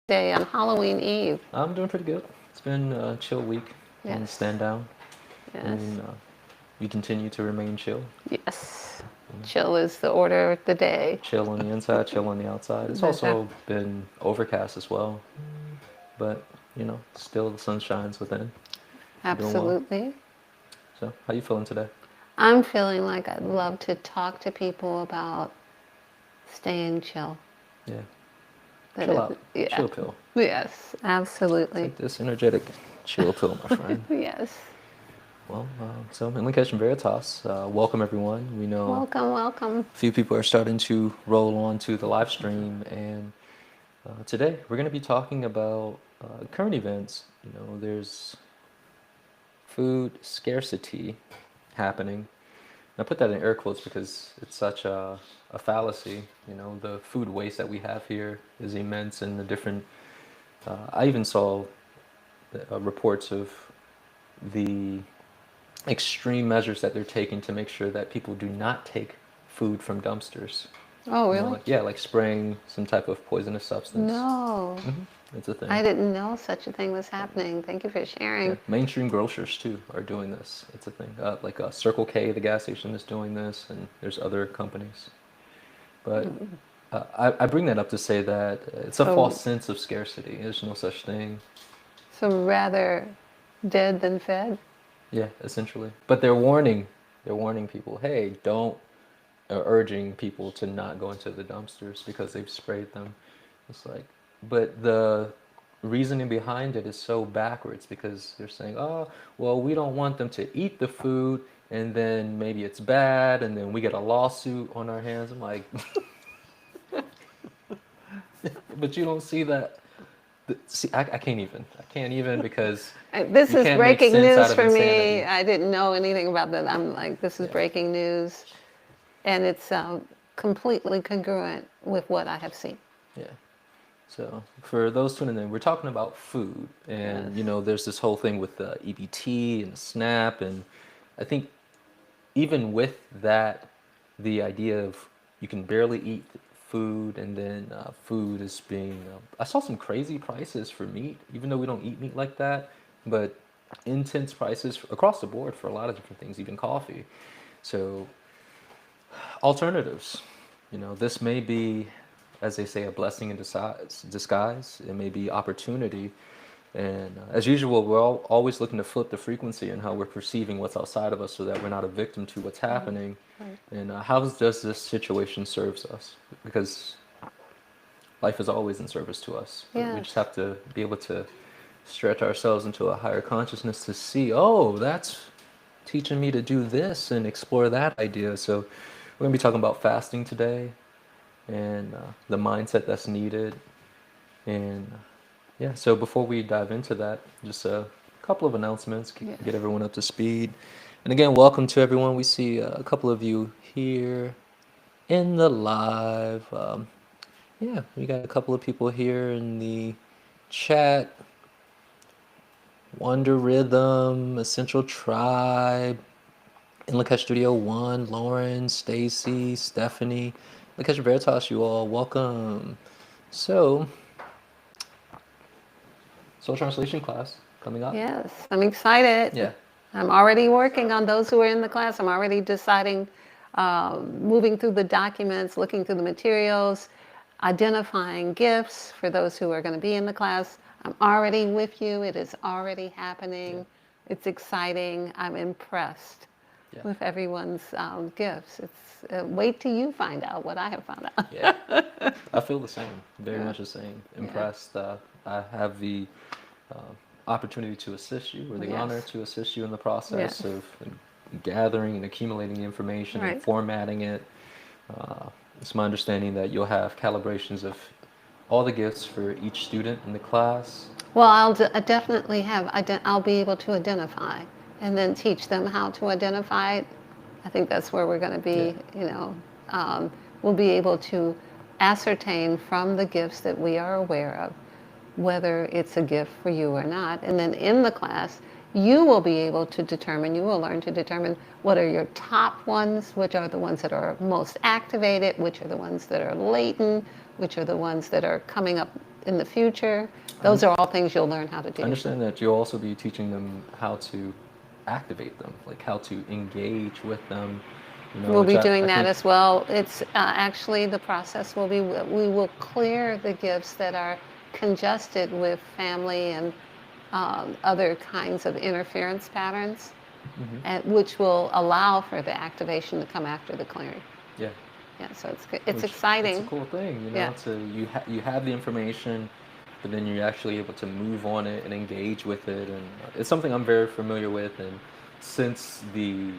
Day on Halloween Eve. I'm doing pretty good. It's been a chill week in Yes. stand down. Yes. And we continue to remain chill. Yes. Chill is the order of the day. Chill on the inside, chill on the outside. It's That's a- also been overcast as well. But, still the sun shines within. Doing well. Absolutely. So, how you feeling today? I'm feeling like I'd love to talk to people about staying chill. Yeah. That Chill is, out. yeah. Chill pill. Yes, absolutely. Take this energetic chill pill, my friend. Yes. Well, so in Location Veritas, welcome everyone. We know Welcome, welcome. a few people are starting to roll on to the live stream, and today we're going to be talking about current events. There's food scarcity happening. And I put that in air quotes because it's such a fallacy. The food waste that we have here is immense, and the different. I even saw reports of the extreme measures that they're taking to make sure that people do not take food from dumpsters. Oh, really? Like spraying some type of poisonous substance. No. It's a thing. I didn't know such a thing was happening. Thank you for sharing. Yeah, mainstream grocers too are doing this. It's a thing. Like Circle K, the gas station, is doing this, and there's other companies. But I bring that up to say that it's a So- false sense of scarcity. There's no such thing. So rather dead than fed? Yeah, essentially. But they're warning people, hey, don't, urging people to not go into the dumpsters because they've sprayed them. It's like, but the reasoning behind it is so backwards because they're saying, oh, well, we don't want them to eat the food and then maybe it's bad and then we get a lawsuit on our hands. I'm like, but you don't see that. See, I can't even. I can't even because This you is can't make breaking sense news out of for me. insanity. I didn't know anything about that. I'm like, this is Yeah. breaking news. And it's completely congruent with what I have seen. Yeah. So for those tuning in, we're talking about food, and Yes. there's this whole thing with the EBT and SNAP, and I think even with that, the idea of you can barely eat food, and then food is being. I saw some crazy prices for meat, even though we don't eat meat like that, but intense prices across the board for a lot of different things, even coffee. So alternatives. This may be, as they say, a blessing in disguise. It may be opportunity. And as usual, we're always looking to flip the frequency and how we're perceiving what's outside of us so that we're not a victim to what's happening. Right. And how does this situation serves us? Because life is always in service to us. But we just Yes. have to be able to stretch ourselves into a higher consciousness to see, oh, that's teaching me to do this and explore that idea. So we're going to be talking about fasting today and the mindset that's needed. And yeah, so before we dive into that, just a couple of announcements, Yes. get everyone up to speed. And again, welcome to everyone. We see a couple of you here in the live. Yeah, we got a couple of people here in the chat. Wonder Rhythm, Essential Tribe, in Lakesh Studio One, Lauren, Stacy, Stephanie, Lakesh Veritas, you all welcome. So, soul translation class coming up. Yes. I'm excited. Yeah. I'm already working on those who are in the class. I'm already deciding, moving through the documents, looking through the materials, identifying gifts for those who are going to be in the class. I'm already with you. It is already happening. Yeah. It's exciting. I'm impressed Yeah. with everyone's gifts. It's wait till you find out what I have found out. Yeah, I feel the same, very much the same. Impressed. I have the uh, opportunity to assist you, or the Yes. honor to assist you in the process Yes. of gathering and accumulating the information and Right. formatting it. It's my understanding that you'll have calibrations of all the gifts for each student in the class. Well, I definitely have. I'll be able to identify and then teach them how to identify it. I think that's where we're going to be. We'll be able to ascertain from the gifts that we are aware of whether it's a gift for you or not. And then in the class, you will be able to determine, you will learn to determine what are your top ones, which are the ones that are most activated, which are the ones that are latent, which are the ones that are coming up in the future. Those are all things you'll learn how to I do. understand that you'll also be teaching them how to activate them, like how to engage with them, We'll which be I doing that think, as well. It's actually the process will be we will clear the gifts that are congested with family and other kinds of interference patterns, hmm which will allow for the activation to come after the clearing. yeah, Yeah, so it's which it's a exciting. cool thing, Yeah, to you have the information, but then you're actually able to move on it and engage with it, and it's something I'm very familiar with. And since the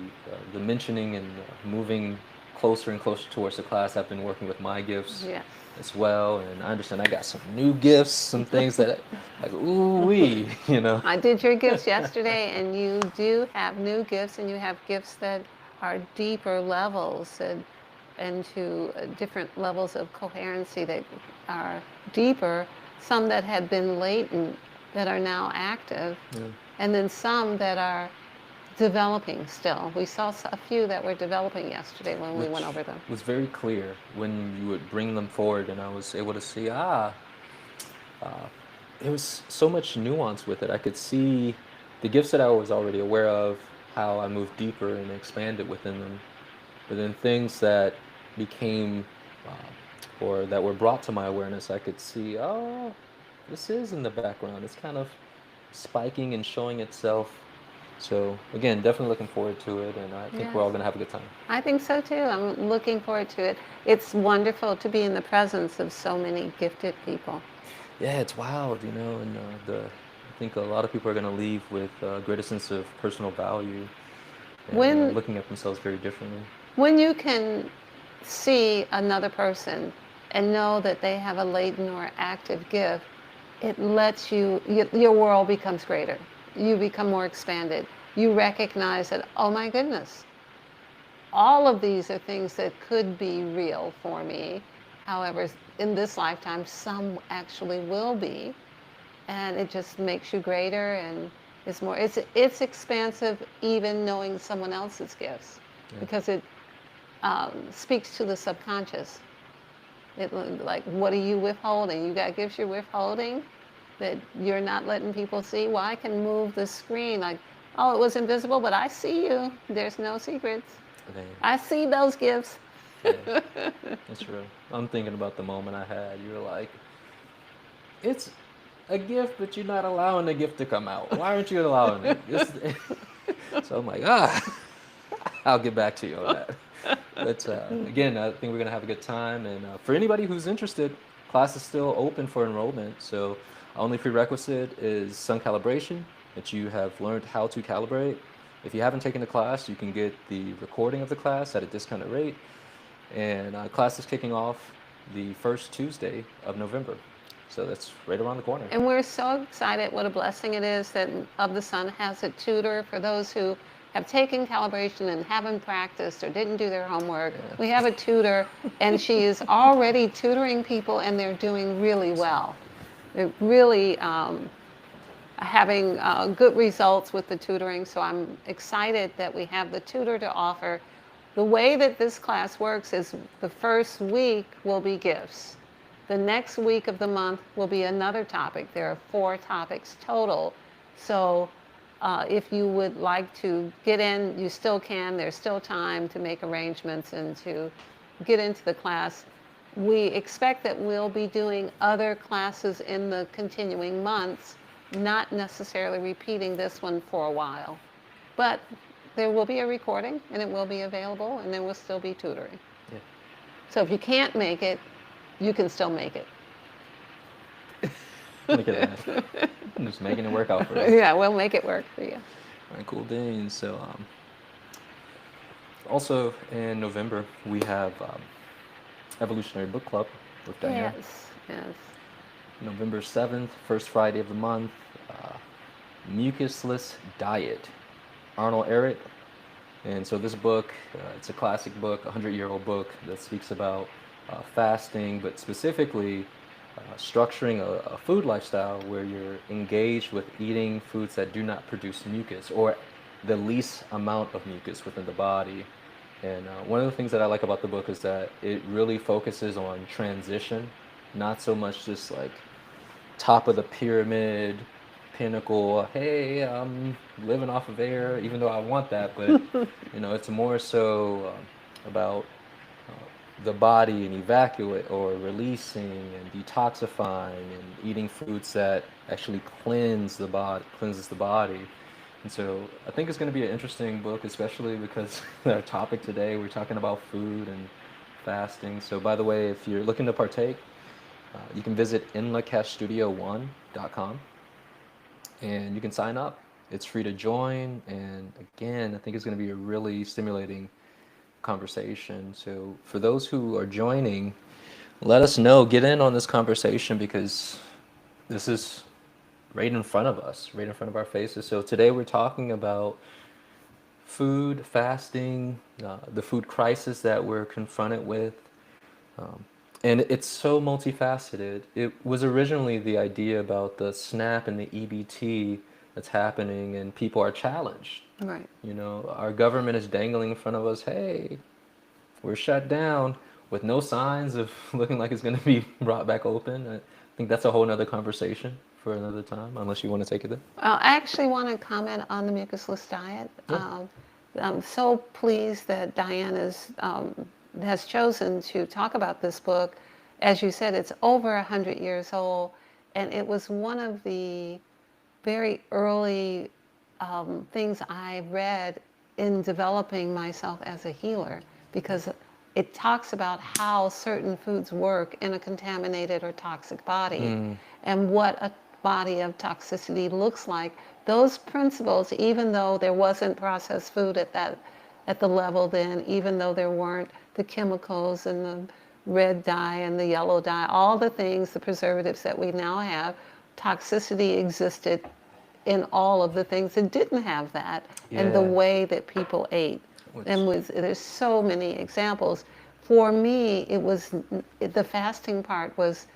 mentioning and moving closer and closer towards the class, I've been working with my gifts yes. as well, and I understand I got some new gifts, some things that like ooh wee, I did your gifts yesterday, and you do have new gifts, and you have gifts that are deeper levels and to different levels of coherency that are deeper. Some that had been latent that are now active, Yeah. and then some that are developing still. We saw a few that were developing yesterday when we went Which over them. was very clear when you would bring them forward, and I was able to see there was so much nuance with it. I could see the gifts that I was already aware of, how I moved deeper and expanded within them, but then things that became or that were brought to my awareness, I could see, oh, this is in the background. It's kind of spiking and showing itself. So again, definitely looking forward to it, and I think we're Yes. all gonna have a good time. I think so too. I'm looking forward to it. It's wonderful to be in the presence of so many gifted people. Yeah, it's wild, and I think a lot of people are gonna leave with a greater sense of personal value and When looking at themselves very differently. when you can see another person and know that they have a latent or active gift, it lets your world becomes greater. You become more expanded. You recognize that, oh my goodness, all of these are things that could be real for me. However, in this lifetime, some actually will be, and it just makes you greater and is more. It's expansive even knowing someone else's gifts, Yeah. because it speaks to the subconscious. It, like, what are you withholding? You got gifts you're withholding that you're not letting people see. Well, I can move the screen like, oh, it was invisible, but I see you. There's no secrets. Man, I see those gifts. yeah, it's real. I'm thinking about the moment I had. You were like, it's a gift, but you're not allowing the gift to come out. Why aren't you allowing it? So I'm like, I'll get back to you on that. But again, I think we're gonna have a good time. And for anybody who's interested, class is still open for enrollment. So only prerequisite is sun calibration, that you have learned how to calibrate. If you haven't taken the class, you can get the recording of the class at a discounted rate. And class is kicking off the first Tuesday of November. So that's right around the corner. And we're so excited. What a blessing it is that Of the Sun has a tutor for those who have taken calibration and haven't practiced or didn't do their homework. Yeah. We have a tutor, and she is already tutoring people, and they're doing really well. They're really having good results with the tutoring, so I'm excited that we have the tutor to offer. The way that this class works is the first week will be gifts. The next week of the month will be another topic. There are 4 topics total. So if you would like to get in, you still can. There's still time to make arrangements and to get into the class. We expect that we'll be doing other classes in the continuing months, not necessarily repeating this one for a while. But there will be a recording, and it will be available, and there will still be tutoring. Yeah. So if you can't make it, you can still make it. Look at that. I'm just making it work out for us. Yeah, we'll make it work for you. All right, cool beans. So, also in November, we have Evolutionary Book Club with Diane. Yes, yes. November 7th, first Friday of the month, Mucusless Diet, Arnold Ehret. And so this book, it's a classic book, a 100-year-old book that speaks about fasting, but specifically structuring a food lifestyle where you're engaged with eating foods that do not produce mucus, or the least amount of mucus within the body. And one of the things that I like about the book is that it really focuses on transition, not so much just like top of the pyramid, pinnacle. Hey, I'm living off of air, even though I want that, but it's more so about the body and evacuate or releasing and detoxifying and eating foods that actually cleanses the body. And so I think it's going to be an interesting book, especially because our topic today, we're talking about food and fasting. So by the way, if you're looking to partake, you can visit inlakeshstudio1.com and you can sign up. It's free to join. And again, I think it's going to be a really stimulating conversation. So for those who are joining, let us know, get in on this conversation because this is right in front of us, right in front of our faces. So today we're talking about food, fasting, the food crisis that we're confronted with. And it's so multifaceted. It was originally the idea about the SNAP and the EBT that's happening, and people are challenged. Right. Our government is dangling in front of us, hey, we're shut down with no signs of looking like it's going to be brought back open. I think that's a whole nother conversation for another time, unless you want to take it there. Well, I actually want to comment on the mucusless diet. Yeah. I'm so pleased that Diane has chosen to talk about this book. As you said, it's over 100 years old, and it was one of the very early things I read in developing myself as a healer, because it talks about how certain foods work in a contaminated or toxic body and what a body of toxicity looks like. Those principles, even though there wasn't processed food at the level then, even though there weren't the chemicals and the red dye and the yellow dye, all the things, the preservatives that we now have, toxicity existed in all of the things that didn't have that, and the Yeah. way that people ate. Which, And there's so many examples. For me, the fasting part was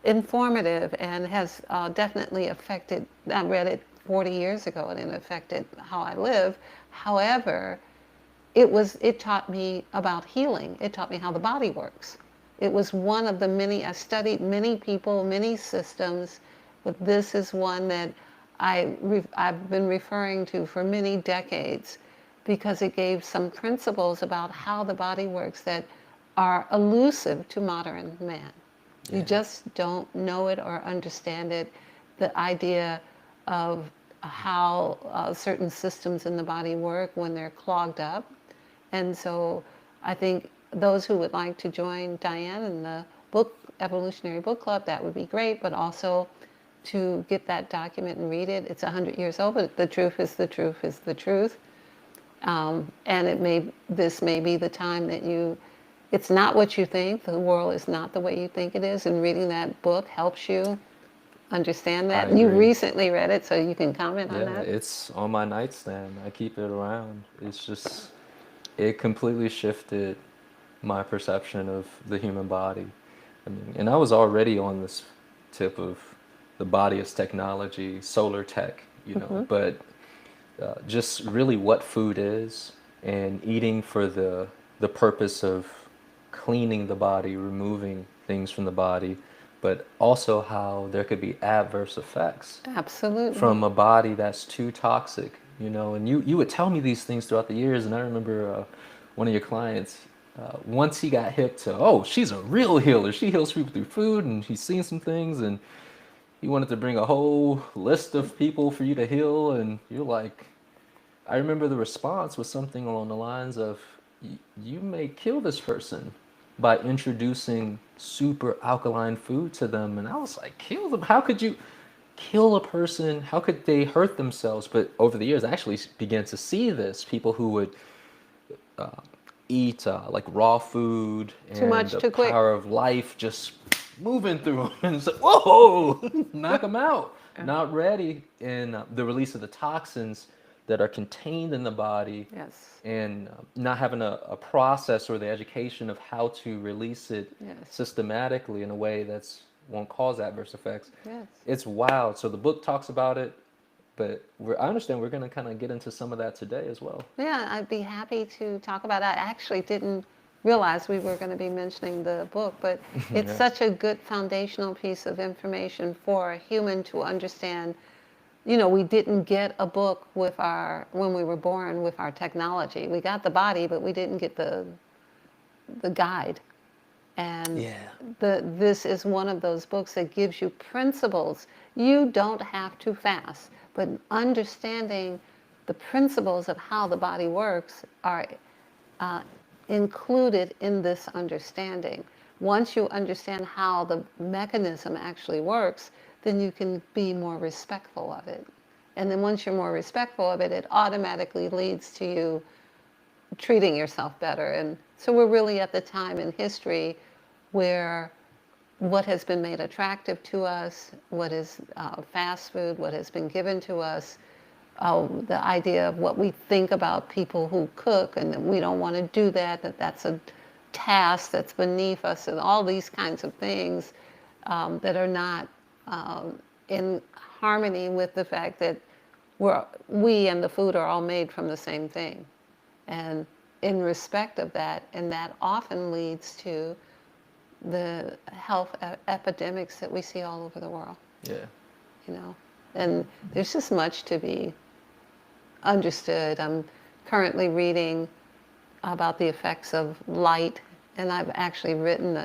informative and has definitely affected. I read it 40 years ago, and it affected how I live. However, it taught me about healing. It taught me how the body works. It was one of the many. I studied many people, many systems, but this is one that I've been referring to for many decades, because it gave some principles about how the body works that are elusive to modern man. You yeah. just don't know it or understand it. The idea of how certain systems in the body work when they're clogged up. And so I think those who would like to join Diane in the Evolutionary Book Club, that would be great, but also to get that document and read it. It's 100 years old, but the truth is the truth is the truth. And this may be the time that it's not what you think. The world is not the way you think it is. And reading that book helps you understand that. I You agree. recently read it, so you can comment on Yeah, that. it's on my nightstand. I keep it around. It completely shifted my perception of the human body. I mean, and I was already on this tip of the body as technology, solar tech, but just really what food is and eating for the purpose of cleaning the body, removing things from the body, but also how there could be adverse effects Absolutely. from a body that's too toxic, and you would tell me these things throughout the years. And I remember one of your clients, once he got hip to, oh, she's a real healer, she heals people through food, and he's seen some things, and he wanted to bring a whole list of people for you to heal. And you're like, I remember the response was something along the lines of, you may kill this person by introducing super alkaline food to them. And I was like, kill them? How could you kill a person? How could they hurt themselves? But over the years, I actually began to see this. People who would eat like raw food, Too and much, the too quick. power of life just moving through them. And it's like, whoa, knock them out. Not ready. And the release of the toxins that are contained in the body, Yes. and not having a process or the education of how to release it Yes. systematically in a way that's won't cause adverse effects. Yes. It's wild. So the book talks about it, but I understand we're going to kind of get into some of that today as well. Yeah, I'd be happy to talk about that. I actually didn't realize we were going to be mentioning the book, but it's Yeah. such a good foundational piece of information for a human to understand. You know, we didn't get a book with our when we were born with our technology. We got the body, but we didn't get the guide. And Yeah. this is one of those books that gives you principles. You don't have to fast, but understanding the principles of how the body works are uh, included in this understanding. Once you understand how the mechanism actually works, then you can be more respectful of it. And then once you're more respectful of it, it automatically leads to you treating yourself better. And so we're really at the time in history where what has been made attractive to us, what is fast food, what has been given to us, the idea of what we think about people who cook and that we don't want to do that, that that's a task that's beneath us, and all these kinds of things that are not in harmony with the fact that we and the food are all made from the same thing. And in respect of that, and that often leads to the health epidemics that we see all over the world, Yeah. you know. And there's just much to be understood. I'm currently reading about the effects of light, and I've actually written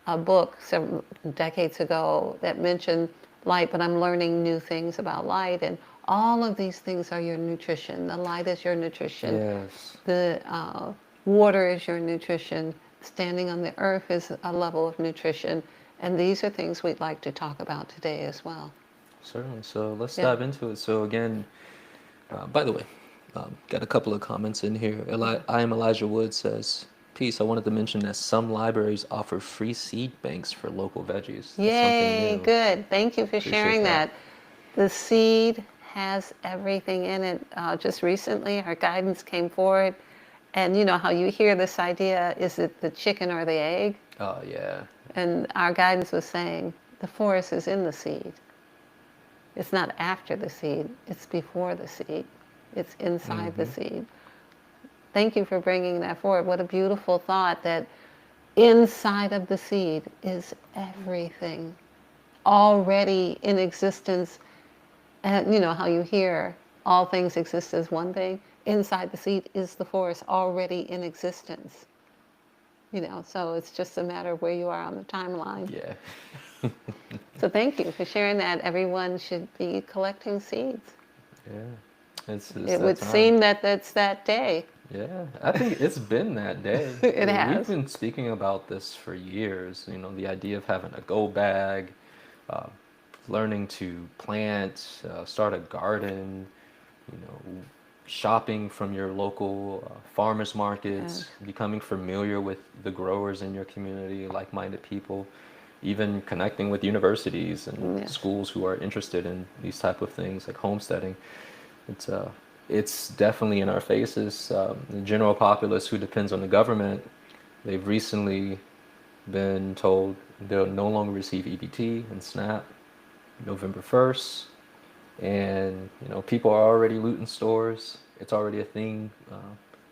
a book several decades ago that mentioned light, but I'm learning new things about light, and all of these things are your nutrition. The light is your nutrition. Yes. The water is your nutrition. Standing on the earth is a level of nutrition. And these are things we'd like to talk about today as well. Certainly. So let's Yeah. dive into it. So again, by the way, got a couple of comments in here. I am Elijah Wood says, "Peace. I wanted to mention that some libraries offer free seed banks for local veggies. That's something Yay, new. good. Thank you for Appreciate sharing that." that. The seed has everything in it. Just recently, our guidance came forward. And you know how you hear this idea, is it the chicken or the egg? Oh yeah. And our guidance was saying the forest is in the seed. It's not after the seed, it's before the seed. It's inside the Mm-hmm. seed. Thank you for bringing that forward. What a beautiful thought that inside of the seed is everything already in existence. And you know how you hear all things exist as one thing? Inside the seed is the forest already in existence. You know, so it's just a matter of where you are on the timeline. Yeah. So thank you for sharing that. Everyone should be collecting seeds. Yeah. It's It that would time. seem that that's that day. Yeah, I think it's been that day. It We've has. been speaking about this for years. You know, the idea of having a go bag, uh, learning to plant, start a garden, you know, shopping from your local farmers Yes. markets, becoming familiar with the growers in your community, like-minded people, even connecting with universities and Yes. schools who are interested in these type of things like homesteading. It's uh, it's definitely in our faces. The general populace who depends on the government, they've recently been told they'll no longer receive EBT and SNAP November 1st. And you know, people are already looting stores. It's already a thing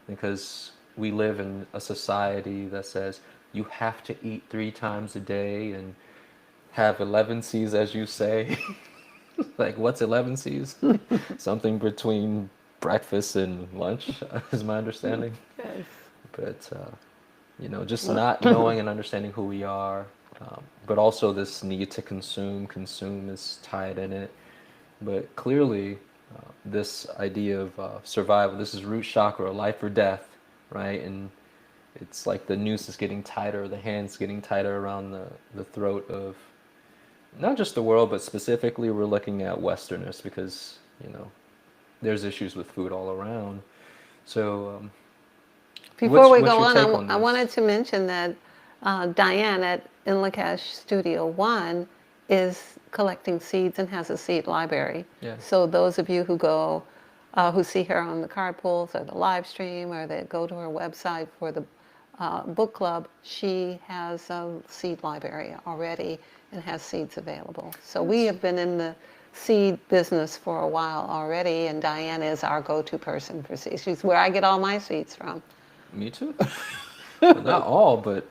because we live in a society that says you have to eat 3 times a day and have 11 C's, as you say. Like, what's 11 C's? Something between breakfast and lunch, is my understanding. Yes. But, you know, just Well, not knowing and understanding who we are, but also this need to consume. Consume is tied in it. But clearly, this idea of survival, this is root chakra, life or death, right? And it's like the noose is getting tighter, the hands getting tighter around the throat of not just the world, but specifically we're looking at Westerners because, you know, there's issues with food all around. So, before we what's go your on, take on I wanted this? to mention that Diane at Inlakash Studio One is collecting seeds and has a seed library. Yeah. So those of you who go, who see her on the card pulls or the live stream, or that go to her website for the book club, she has a seed library already and has seeds available. So we have been in the seed business for a while already, and Diane is our go-to person for seeds. She's where I get all my seeds from. Me too. Well, not all, but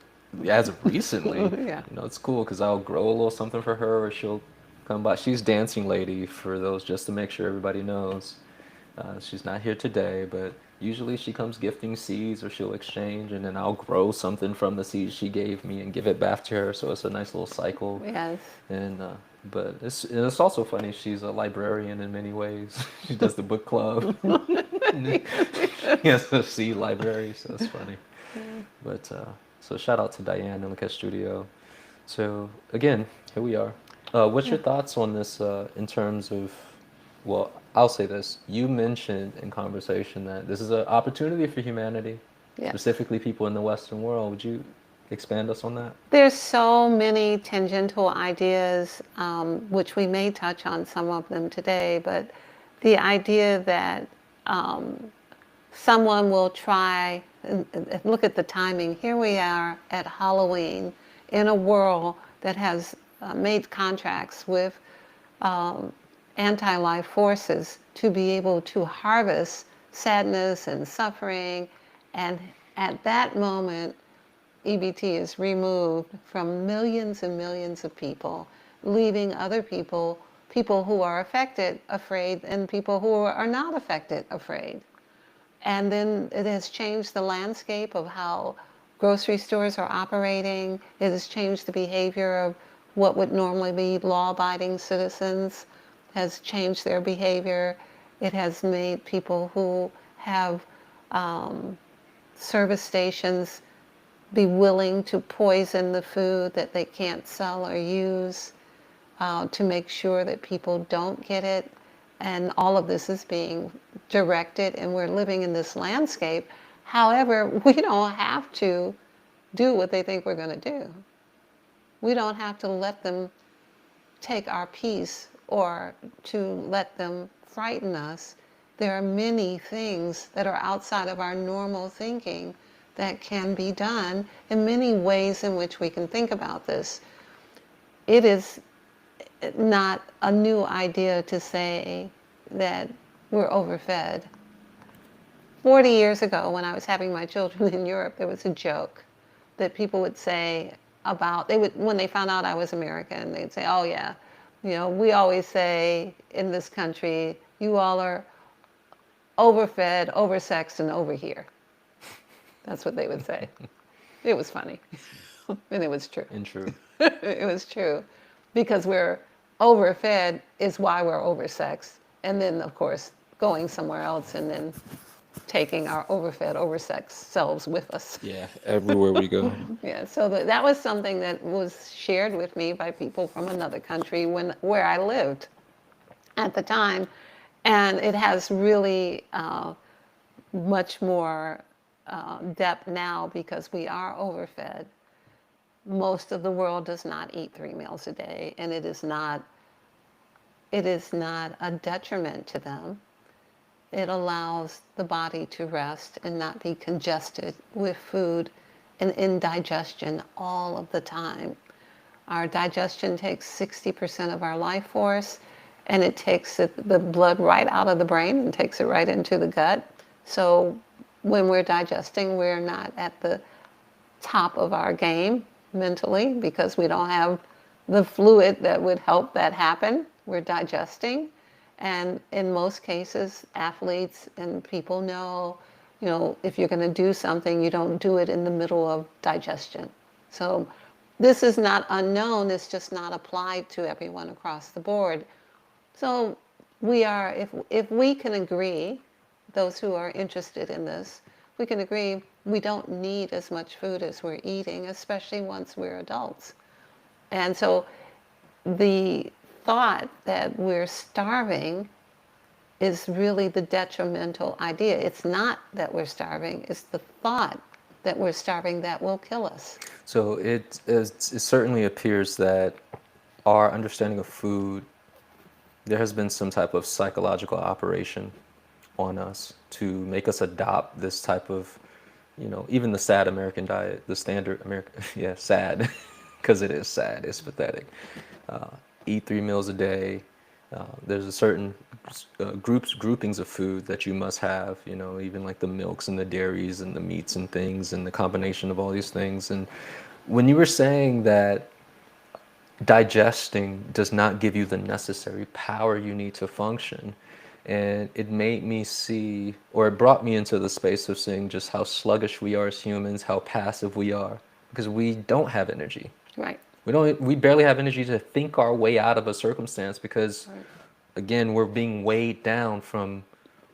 as of recently, Yeah. it's cool because I'll grow a little something for her, or she'll come by. She's dancing lady for those, just to make sure everybody knows. She's not here today, but usually she comes gifting seeds, or she'll exchange, and then I'll grow something from the seeds she gave me and give it back to her. So it's a nice little cycle. Yes. And but it's also funny. She's a librarian in many ways. She does the book club. Yes, a seed library, so it's funny. But so shout out to Diane in the Cat Studio. So again, here we are. What's Yeah. your thoughts on this in terms of? Well, I'll say this. You mentioned in conversation that this is an opportunity for humanity, Yes. specifically people in the Western world. Would you expand us on that? There's so many tangential ideas, which we may touch on some of them today, but the idea that someone will try, and look at the timing. Here we are at Halloween in a world that has made contracts with anti-life forces to be able to harvest sadness and suffering. And at that moment, EBT is removed from millions and millions of people, leaving other people, people who are affected, afraid, and people who are not affected, afraid. And then it has changed the landscape of how grocery stores are operating. It has changed the behavior of what would normally be law-abiding citizens, has changed their behavior. It has made people who have service stations be willing to poison the food that they can't sell or use to make sure that people don't get it. And all of this is being directed, and we're living in this landscape. However, we don't have to do what they think we're going to do. We don't have to let them take our peace or to let them frighten us. There are many things that are outside of our normal thinking that can be done, and many ways in which we can think about this. It is not a new idea to say that we're overfed. 40 years ago, when I was having my children in Europe, there was a joke that people would say about, when they found out I was American, they'd say, oh yeah, we always say in this country, you all are overfed, oversexed, and over here. That's what they would say. It was funny. And it was true. And true. It was true. Because we're overfed is why we're oversexed. And then, of course, going somewhere else and then taking our overfed, oversexed selves with us. Yeah, everywhere we go. Yeah, so that was something that was shared with me by people from another country where I lived at the time. And it has really much more depth now because we are overfed. Most of the world does not eat 3 meals a day, and it is not a detriment to them. It allows the body to rest and not be congested with food and indigestion all of the time. Our digestion takes 60% of our life force, and it takes the blood right out of the brain and takes it right into the gut. So when we're digesting, we're not at the top of our game mentally because we don't have the fluid that would help that happen. We're digesting. And in most cases, athletes and people know, if you're going to do something, you don't do it in the middle of digestion. So this is not unknown, it's just not applied to everyone across the board. So we are, if we can agree, those who are interested in this, we can agree we don't need as much food as we're eating, especially once we're adults. And so the thought that we're starving is really the detrimental idea. It's not that we're starving, it's the thought that we're starving that will kill us. So it certainly appears that our understanding of food, there has been some type of psychological operation on us to make us adopt this type of, even the sad American diet, the standard American, yeah, sad, because it is sad, it's pathetic. Eat 3 meals a day, There's a certain groupings of food that you must have, you know, even like the milks and the dairies and the meats and things and the combination of all these things. And when you were saying that digesting does not give you the necessary power you need to function, and it made me see, or it brought me into the space of seeing just how sluggish we are as humans, how passive we are, because we don't have energy. Right. We barely have energy to think our way out of a circumstance because, Right. again, we're being weighed down from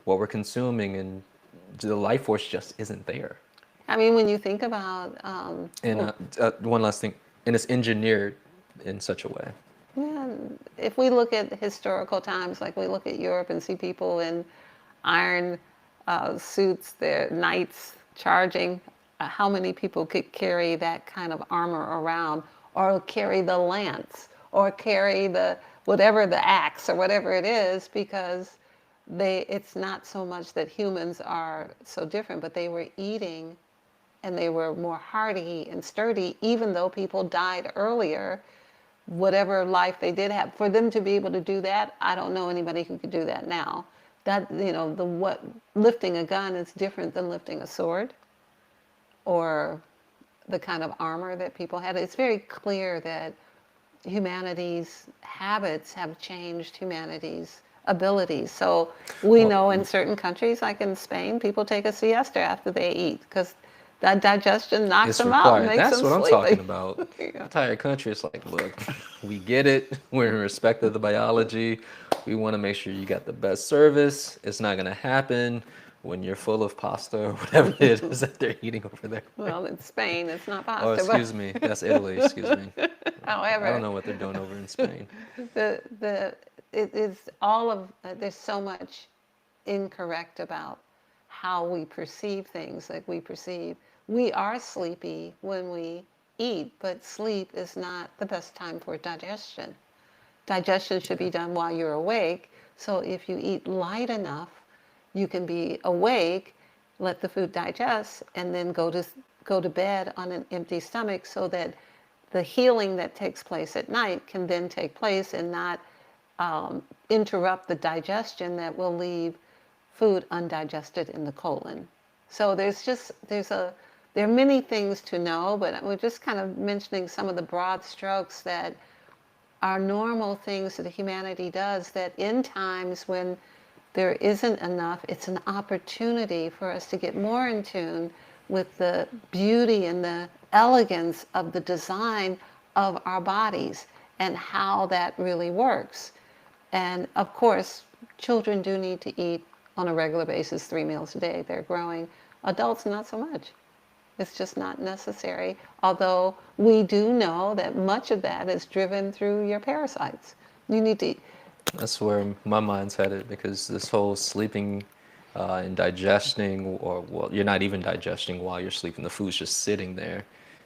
what we're consuming, and the life force just isn't there. I mean, when you think about, And one last thing, and it's engineered in such a way. yeah, if we look at historical times, like we look at Europe and see people in iron suits, their knights charging, how many people could carry that kind of armor around, or carry the lance, or carry the whatever, the axe, or whatever it is, because it's not so much that humans are so different, but they were eating and they were more hardy and sturdy, even though people died earlier, whatever life they did have. For them to be able to do that, I don't know anybody who could do that now. That, you know, lifting a gun is different than lifting a sword or the kind of armor that people had. It's very clear that humanity's habits have changed humanity's abilities. So we Well, know in certain countries, like in Spain, people take a siesta after they eat because that digestion knocks it's them out and required. makes That's them what I'm talking sleepy. about. Yeah. Entire country, it's like, look, we get it. We're in respect of the biology. We want to make sure you got the best service. It's not going to happen when you're full of pasta or whatever it is that they're eating over there. Well, in Spain, it's not Oh, pasta, excuse me. That's Italy. Excuse me. but I don't however, know what they're doing over in Spain. the it is all of there's so much incorrect about how we perceive things. Like we are sleepy when we eat, but sleep is not the best time for digestion. Digestion should be done while you're awake. So if you eat light enough, you can be awake, let the food digest, and then go to bed on an empty stomach, so that the healing that takes place at night can then take place and not interrupt the digestion that will leave food undigested in the colon. So there are many things to know, but we're just kind of mentioning some of the broad strokes that are normal things that humanity does, that in times when there isn't enough, it's an opportunity for us to get more in tune with the beauty and the elegance of the design of our bodies and how that really works. And of course, children do need to eat on a regular basis, 3 meals a day. They're growing. Adults, not so much. It's just not necessary. Although we do know that much of that is driven through your parasites. You need to, That's where my mind's headed because this whole sleeping and digesting, or well, you're not even digesting while you're sleeping. The food's just sitting there.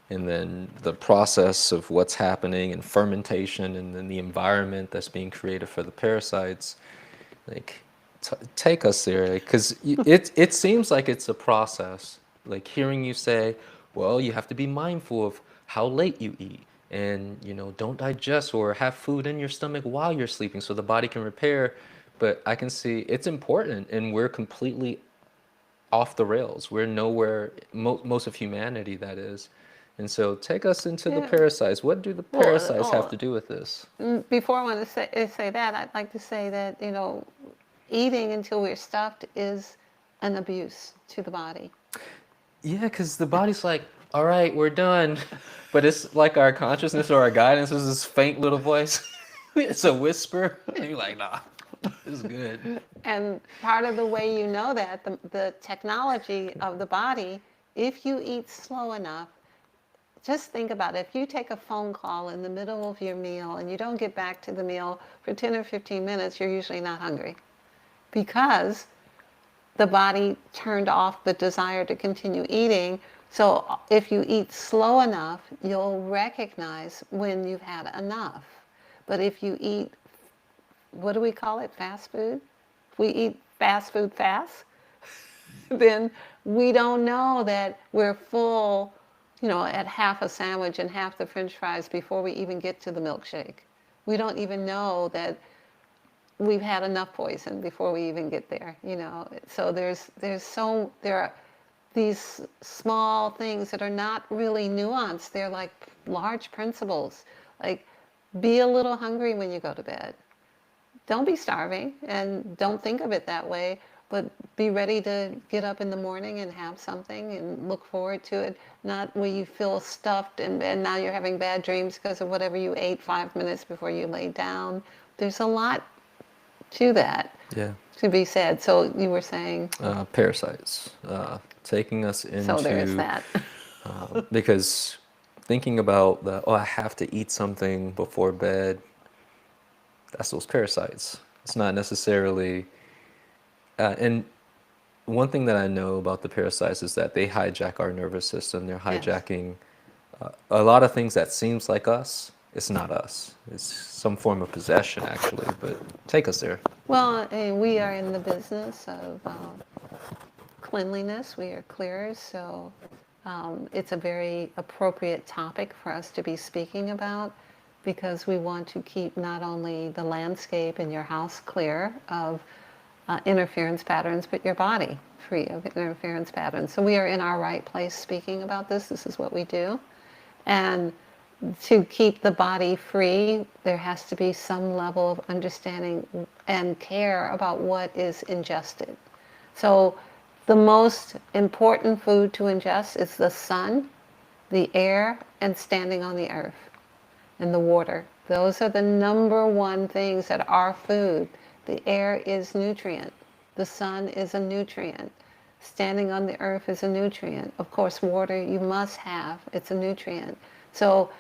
And then the process of what's happening and fermentation and then the environment that's being created for the parasites, like take us there. Because it seems like it's a process. Like hearing you say, well, you have to be mindful of how late you eat and don't digest or have food in your stomach while you're sleeping so the body can repair. But I can see it's important, and we're completely off the rails. We're nowhere, most of humanity, that is. And so take us into the yeah. parasites. What do the parasites have to do with this? Before I want to say that, I'd like to say that, eating until we're stuffed is an abuse to the body. Yeah, because the body's like, all right, we're done. But it's like our consciousness or our guidance is this faint little voice. It's a whisper. And you're like, nah, this is good. And part of the way you know that, the technology of the body, if you eat slow enough, just think about it. If you take a phone call in the middle of your meal and you don't get back to the meal for 10 or 15 minutes, you're usually not hungry, because the body turned off the desire to continue eating. So if you eat slow enough, you'll recognize when you've had enough. But if you eat, what do we call it, fast food? If we eat fast food fast, then we don't know that we're full, at half a sandwich and half the French fries before we even get to the milkshake. We don't even know that we've had enough poison before we even get there, you know. So there are these small things that are not really nuanced. They're like large principles. Like, be a little hungry when you go to bed. Don't be starving, and don't think of it that way, but be ready to get up in the morning and have something and look forward to it. Not where you feel stuffed and now you're having bad dreams because of whatever you ate 5 minutes before you lay down. There's a lot to that Yeah. to be said. So you were saying, Parasites, taking us so there is into, that. because thinking about oh, I have to eat something before bed, that's those parasites. It's not necessarily, and one thing that I know about the parasites is that they hijack our nervous system. They're Yes. hijacking a lot of things that seems like us. It's not us. It's some form of possession, actually. But take us there. Well, we are in the business of cleanliness. We are clearers, so it's a very appropriate topic for us to be speaking about, because we want to keep not only the landscape in your house clear of interference patterns, but your body free of interference patterns. So we are in our right place speaking about this. This is what we do. And to keep the body free, there has to be some level of understanding and care about what is ingested. So the most important food to ingest is the sun, the air, and standing on the earth, and the water. Those are the number one things that are food. The air is nutrient. The sun is a nutrient. Standing on the earth is a nutrient. Of course, water you must have. It's a nutrient. So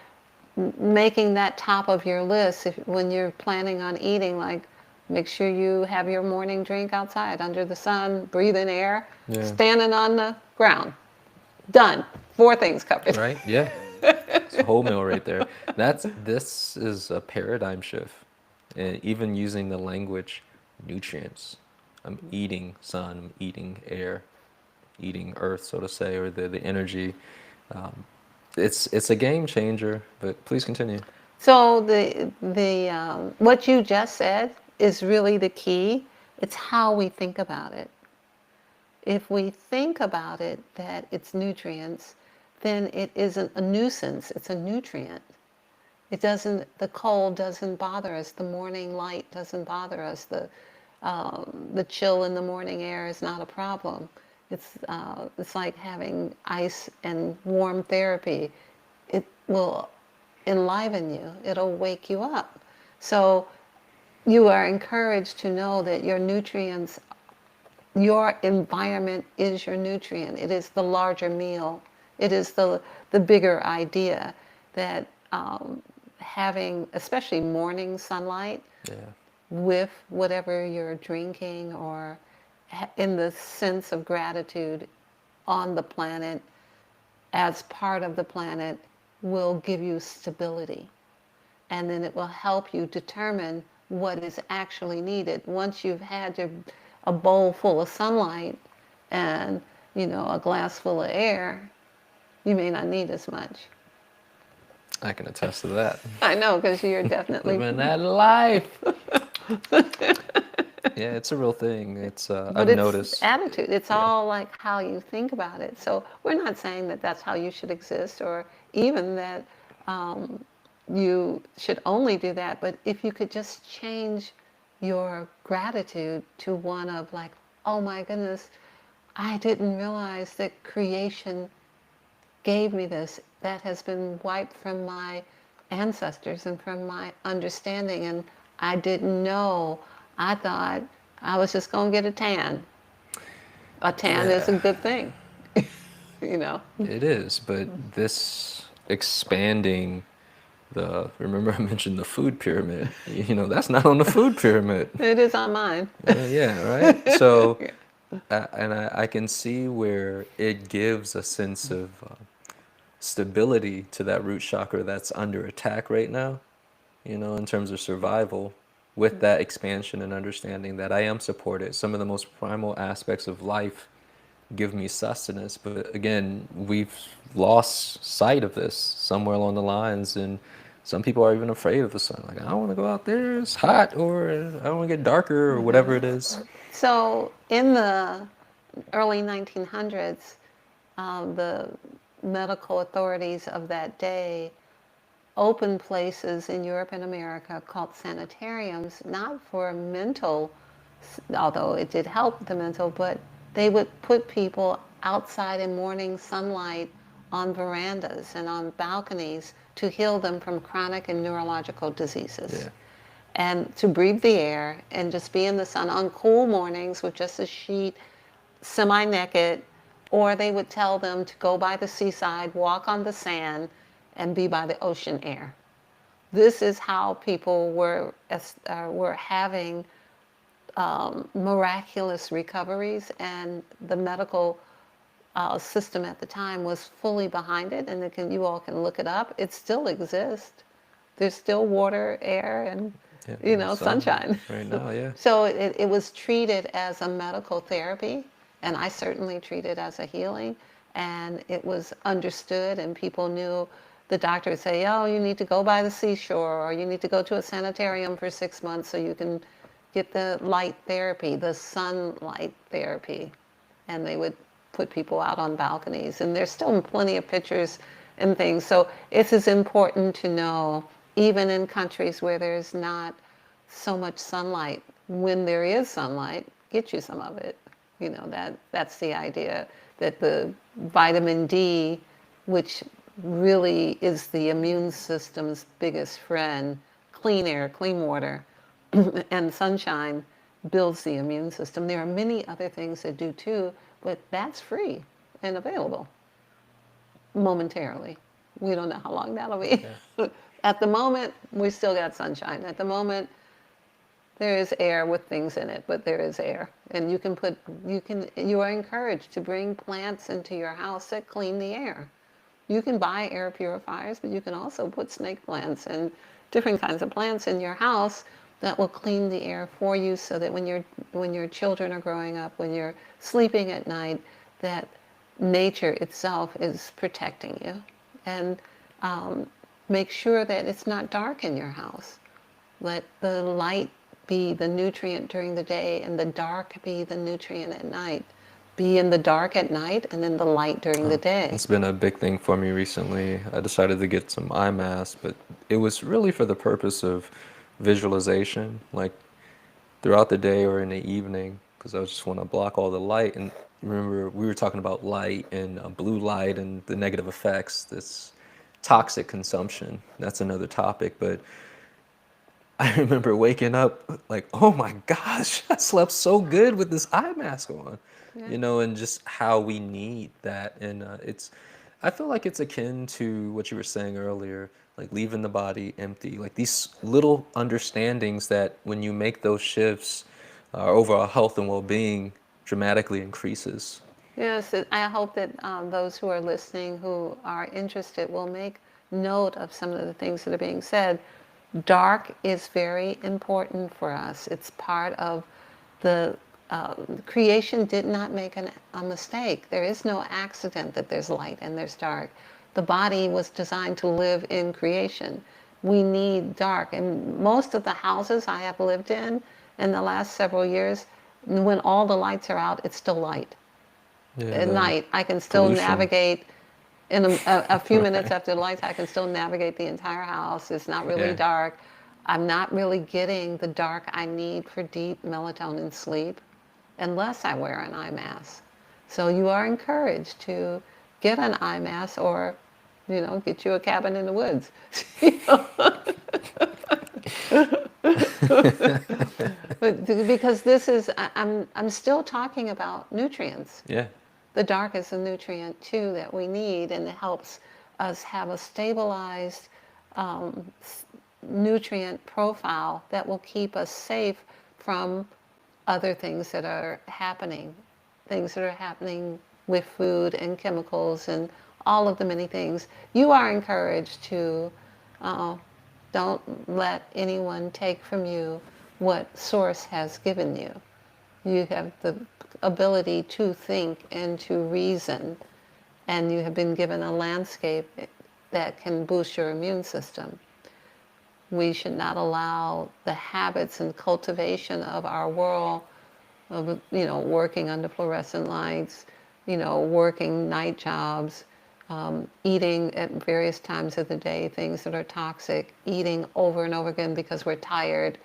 making that top of your list, when you're planning on eating, like, make sure you have your morning drink outside under the sun, breathing air, Yeah. standing on the ground. Done. 4 things covered. Right? Yeah. It's a whole meal right there. This is a paradigm shift. And even using the language nutrients. I'm eating sun, I'm eating air, eating earth, so to say, or the energy. It's a game changer, but please continue. So what you just said is really the key. It's how we think about it. If we think about it that it's nutrients, then it isn't a nuisance, it's a nutrient. The cold doesn't bother us, the morning light doesn't bother us, the chill in the morning air is not a problem. It's like having ice and warm therapy. It will enliven you, it'll wake you up. So you are encouraged to know that your nutrients, your environment is your nutrient. It is the larger meal. It is the bigger idea that having, especially morning sunlight, Yeah. with whatever you're drinking, or in the sense of gratitude on the planet, as part of the planet, will give you stability. And then it will help you determine what is actually needed. Once you've had a bowl full of sunlight and, a glass full of air, you may not need as much. I can attest to that. I know, because you're definitely... Living that life. Yeah, it's a real thing. But I've it's noticed. attitude. It's Yeah. all like how you think about it. So we're not saying that that's how you should exist, or even that you should only do that. But if you could just change your gratitude to one of like, oh my goodness, I didn't realize that creation gave me this. That has been wiped from my ancestors and from my understanding, and I didn't know. I thought I was just going to get a tan. A tan is a Yeah. good thing, you know. It is, but this expanding remember I mentioned the food pyramid. That's not on the food pyramid. It is on mine. Yeah, right. So, and I can see where it gives a sense of stability to that root chakra that's under attack right now, in terms of survival, with that expansion and understanding that I am supported. Some of the most primal aspects of life give me sustenance, but again, we've lost sight of this somewhere along the lines, and some people are even afraid of the sun. Like, I don't want to go out there, it's hot, or I don't want to get darker, or whatever it is. So in the early 1900s, the medical authorities of that day opened places in Europe and America called sanitariums, not for mental, although it did help the mental, but they would put people outside in morning sunlight on verandas and on balconies to heal them from chronic and neurological diseases. Yeah. And to breathe the air and just be in the sun on cool mornings with just a sheet, semi-naked, or they would tell them to go by the seaside, walk on the sand, and be by the ocean air. This is how people were having miraculous recoveries, and the medical system at the time was fully behind it. And you all can look it up. It still exists. There's still water, air, and Yeah, sunshine. right now, yeah. So it was treated as a medical therapy, and I certainly treat it as a healing. And it was understood, and people knew. The doctor would say, oh, you need to go by the seashore, or you need to go to a sanitarium for 6 months so you can get the light therapy, the sunlight therapy. And they would put people out on balconies. And there's still plenty of pictures and things. So it is important to know, even in countries where there's not so much sunlight, when there is sunlight, get you some of it. That's the idea, that the vitamin D, which really is the immune system's biggest friend, clean air, clean water, and sunshine builds the immune system. There are many other things that do too, but that's free and available momentarily. We don't know how long that'll be. Yeah. At the moment, we still got sunshine. At the moment, there is air with things in it, but there is air. And you are encouraged to bring plants into your house that clean the air. You can buy air purifiers, but you can also put snake plants and different kinds of plants in your house that will clean the air for you, so that when your children are growing up, when you're sleeping at night, that nature itself is protecting you. And make sure that it's not dark in your house. Let the light be the nutrient during the day and the dark be the nutrient at night. Be in the dark at night and in the light during the day. It's been a big thing for me recently. I decided to get some eye masks, but it was really for the purpose of visualization, like throughout the day or in the evening, because I just want to block all the light. And remember, we were talking about light and blue light and the negative effects, this toxic consumption. That's another topic, but I remember waking up like, oh my gosh, I slept so good with this eye mask on, Yeah. and just how we need that. And I feel like it's akin to what you were saying earlier, like leaving the body empty, like these little understandings that when you make those shifts, overall health and well-being dramatically increases. Yes, I hope that those who are listening, who are interested, will make note of some of the things that are being said. Dark is very important for us. It's part of the creation. Did not make a mistake. There is no accident that there's light and there's dark. The body was designed to live in creation. We need dark. And most of the houses I have lived in the last several years, when all the lights are out, it's still light. Yeah, At the night, I can still pollution. navigate. In a few minutes Right. after the lights, I can still navigate the entire house. It's not really Yeah. dark. I'm not really getting the dark I need for deep melatonin sleep unless I wear an eye mask. So you are encouraged to get an eye mask, or, get you a cabin in the woods. But because I'm still talking about nutrients. Yeah. The dark is a nutrient too that we need, and it helps us have a stabilized nutrient profile that will keep us safe from other things that are happening with food and chemicals and all of the many things. You are encouraged to don't let anyone take from you what Source has given you. You have the ability to think and to reason, and you have been given a landscape that can boost your immune system. We should not allow the habits and cultivation of our world of, working under fluorescent lights, working night jobs, eating at various times of the day things that are toxic, eating over and over again because we're tired.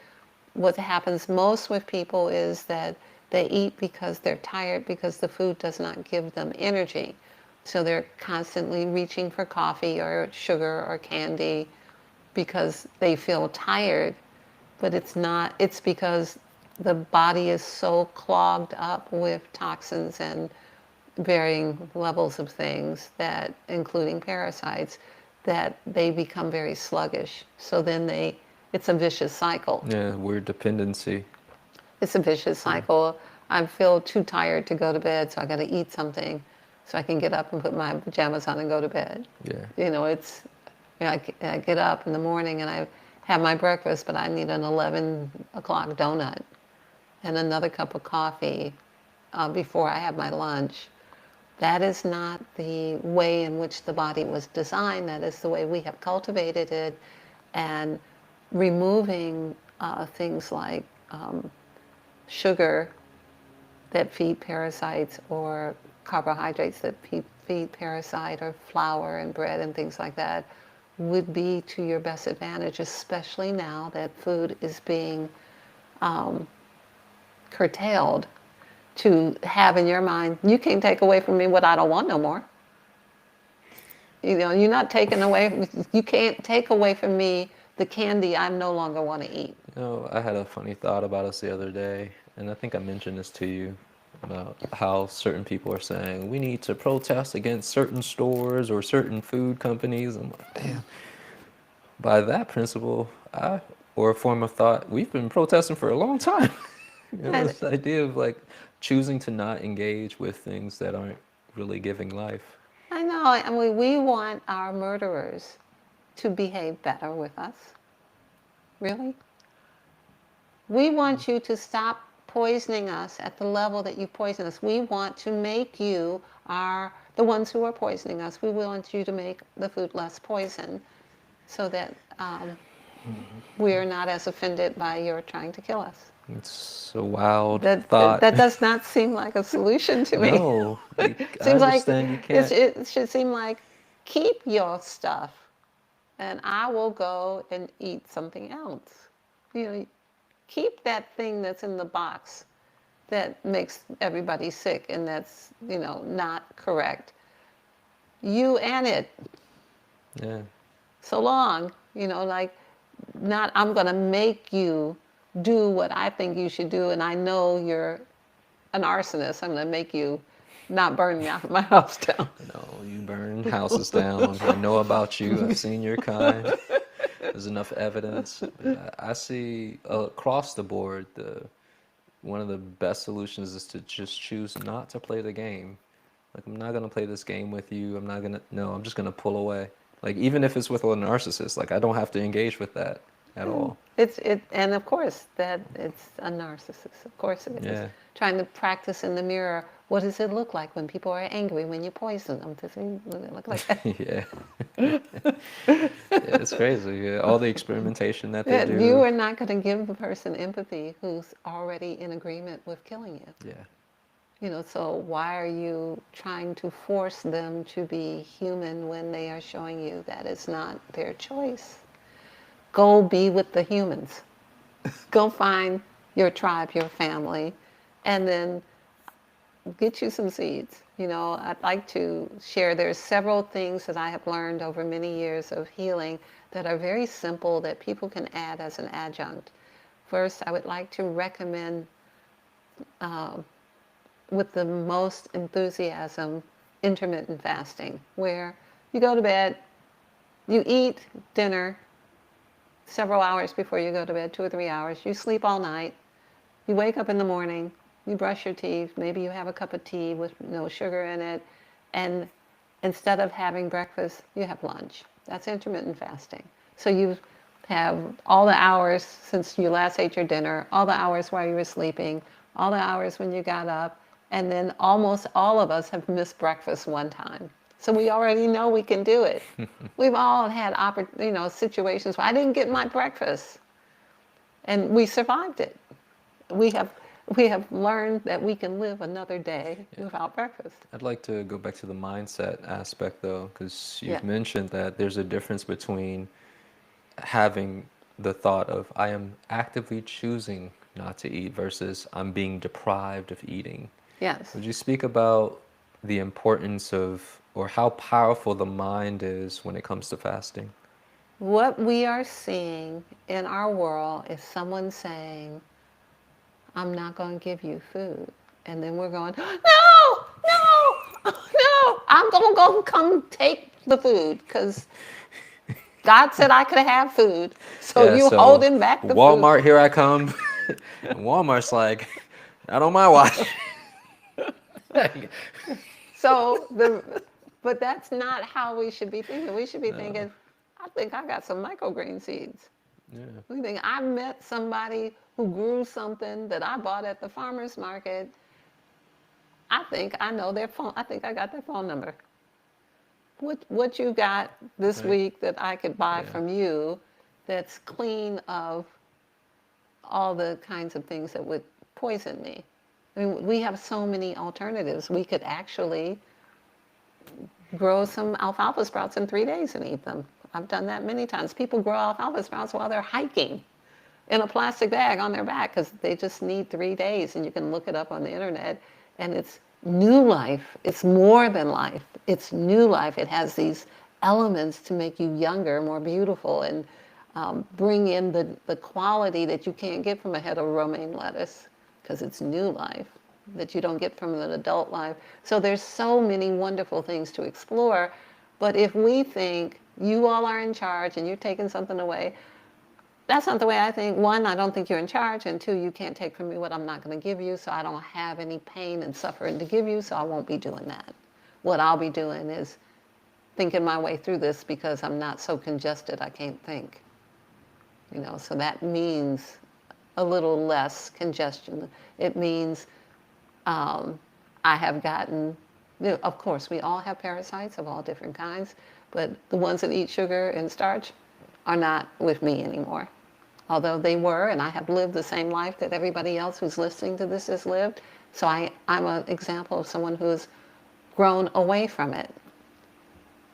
What happens most with people is that they eat because they're tired, because the food does not give them energy. So they're constantly reaching for coffee or sugar or candy because they feel tired, but it's because the body is so clogged up with toxins and varying levels of things, that including parasites, that they become very sluggish. So then it's a vicious cycle. Yeah, weird dependency. It's a vicious cycle. I feel too tired to go to bed, so I got to eat something so I can get up and put my pajamas on and go to bed. Yeah. I get up in the morning and I have my breakfast, but I need an 11 o'clock donut and another cup of coffee before I have my lunch. That is not the way in which the body was designed. That is the way we have cultivated it. And removing things like sugar that feed parasites, or carbohydrates that feed parasite, or flour and bread and things like that, would be to your best advantage, especially now that food is being curtailed. To have in your mind, you can't take away from me what I don't want no more. You're not taking away, you can't take away from me the candy I no longer want to eat. I had a funny thought about us the other day, and I think I mentioned this to you, about how certain people are saying we need to protest against certain stores or certain food companies. I'm like, damn. By that principle, or a form of thought, we've been protesting for a long time. This idea of like choosing to not engage with things that aren't really giving life. I know. I mean, we want our murderers to behave better with us. Really? We want you to stop poisoning us at the level that you poison us. We want to make you the ones who are poisoning us. We want you to make the food less poison, so that we are not as offended by your trying to kill us. It's a wild That thought. does not seem like a solution to me. No, I Seems like understand you can't. it should seem like, keep your stuff and I will go and eat something else. Keep that thing that's in the box that makes everybody sick and that's, not correct. You and it. Yeah. So long, not I'm going to make you do what I think you should do, and I know you're an arsonist. I'm going to make you not burn my house down. No, you burn houses down. I know about you. I've seen your kind. There's enough evidence. But I see across the board, one of the best solutions is to just choose not to play the game. Like, I'm not going to play this game with you. I'm just going to pull away. Like, even if it's with a narcissist, like, I don't have to engage with that at all. And of course that it's a narcissist. Of course it is. Yeah. Trying to practice in the mirror. What does it look like when people are angry, when you poison them? Does it look like that? Yeah. Yeah, it's crazy. Yeah, all the experimentation that they do. You are not going to give the person empathy who's already in agreement with killing you. Yeah. So why are you trying to force them to be human when they are showing you that it's not their choice? Go be with the humans. Go find your tribe, your family, and then get you some seeds. I'd like to share, there's several things that I have learned over many years of healing that are very simple that people can add as an adjunct. First, I would like to recommend, with the most enthusiasm, intermittent fasting, where you go to bed, you eat dinner several hours before you go to bed, 2 or 3 hours, you sleep all night, you wake up in the morning, you brush your teeth, maybe you have a cup of tea with no sugar in it, and instead of having breakfast, you have lunch. That's intermittent fasting. So you have all the hours since you last ate your dinner, all the hours while you were sleeping, all the hours when you got up, and then almost all of us have missed breakfast one time. So we already know we can do it. We've all had situations where I didn't get my breakfast, and we survived it. We have we have learned that we can live another day without breakfast. I'd like to go back to the mindset aspect though, because Yeah. you've mentioned that there's a difference between having the thought of I am actively choosing not to eat versus I'm being deprived of eating. Yes. Would you speak about the importance of, or how powerful the mind is when it comes to fasting? What we are seeing in our world is someone saying, I'm not going to give you food. And then we're going, no, no, no, I'm going to go come take the food because God said I could have food. So Yeah, you so holding back the food. Walmart, here I come. And Walmart's like, not on my watch. So but that's not how we should be thinking. We should be thinking, I think I got some microgreen seeds. Yeah. We think I met somebody who grew something that I bought at the farmer's market. I think I know their phone. I think I got their phone number. What you got this Right. week that I could buy Yeah. from you that's clean of all the kinds of things that would poison me? I mean, we have so many alternatives. We could actually grow some alfalfa sprouts in 3 days and eat them. I've done that many times. People grow alfalfa sprouts while they're hiking in a plastic bag on their back because they just need 3 days, and you can look it up on the internet, and it's new life. It's more than life. It's new life. It has these elements to make you younger, more beautiful, and bring in the quality that you can't get from a head of romaine lettuce because it's new life that you don't get from an adult life. So there's so many wonderful things to explore. But if we think you all are in charge and you're taking something away, that's not the way I think. One, I don't think you're in charge. And two, you can't take from me what I'm not going to give you. So I don't have any pain and suffering to give you. So I won't be doing that. What I'll be doing is thinking my way through this because I'm not so congested I can't think. So that means a little less congestion. It means I have gotten, of course, we all have parasites of all different kinds, but the ones that eat sugar and starch are not with me anymore. Although they were, and I have lived the same life that everybody else who's listening to this has lived. So I'm an example of someone who's grown away from it.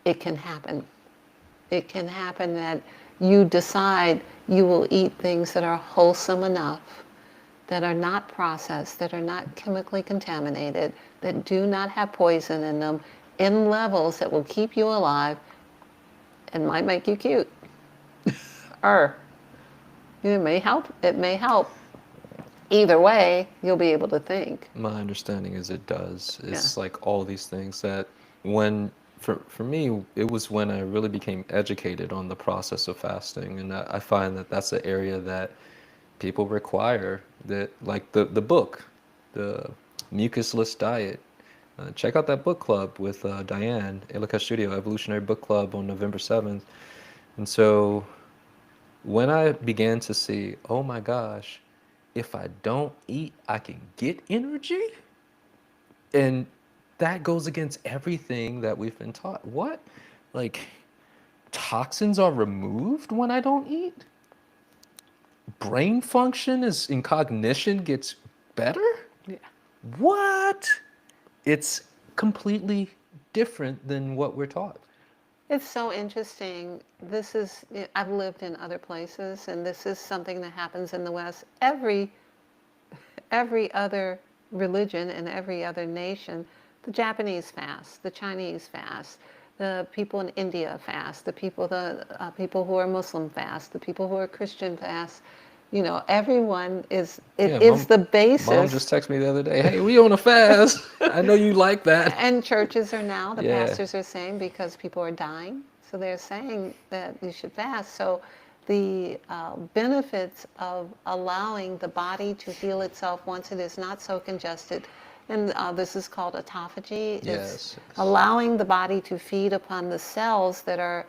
It can happen. It can happen that you decide you will eat things that are wholesome enough, that are not processed, that are not chemically contaminated, that do not have poison in them, in levels that will keep you alive and might make you cute. Or it may help. It may help. Either way, you'll be able to think. My understanding is it does. Yeah. It's like all these things that for me, it was when I really became educated on the process of fasting. And I find that that's an area that people require, that like the book, the mucusless diet. Check out that book club with Diane, Elika Studio, Evolutionary Book Club on November 7th. And so when I began to see, oh my gosh, if I don't eat, I can get energy. And that goes against everything that we've been taught. What? Like, toxins are removed when I don't eat? Brain function is in cognition gets better? Yeah. What? It's completely different than what we're taught. It's so interesting. I've lived in other places, and this is something that happens in the West. Every other religion and every other nation, the Japanese fast, the Chinese fast, the people in India fast, the people who are Muslim fast, the people who are Christian fast. Everyone is. Yeah, It's the Mom basis. just texted me the other day, hey, we on a fast. I know you like that. And churches are now, the Yeah. pastors are saying, because people are dying, so they're saying that you should fast. So the benefits of allowing the body to heal itself once it is not so congested, and this is called autophagy. It's Yes. allowing the body to feed upon the cells that are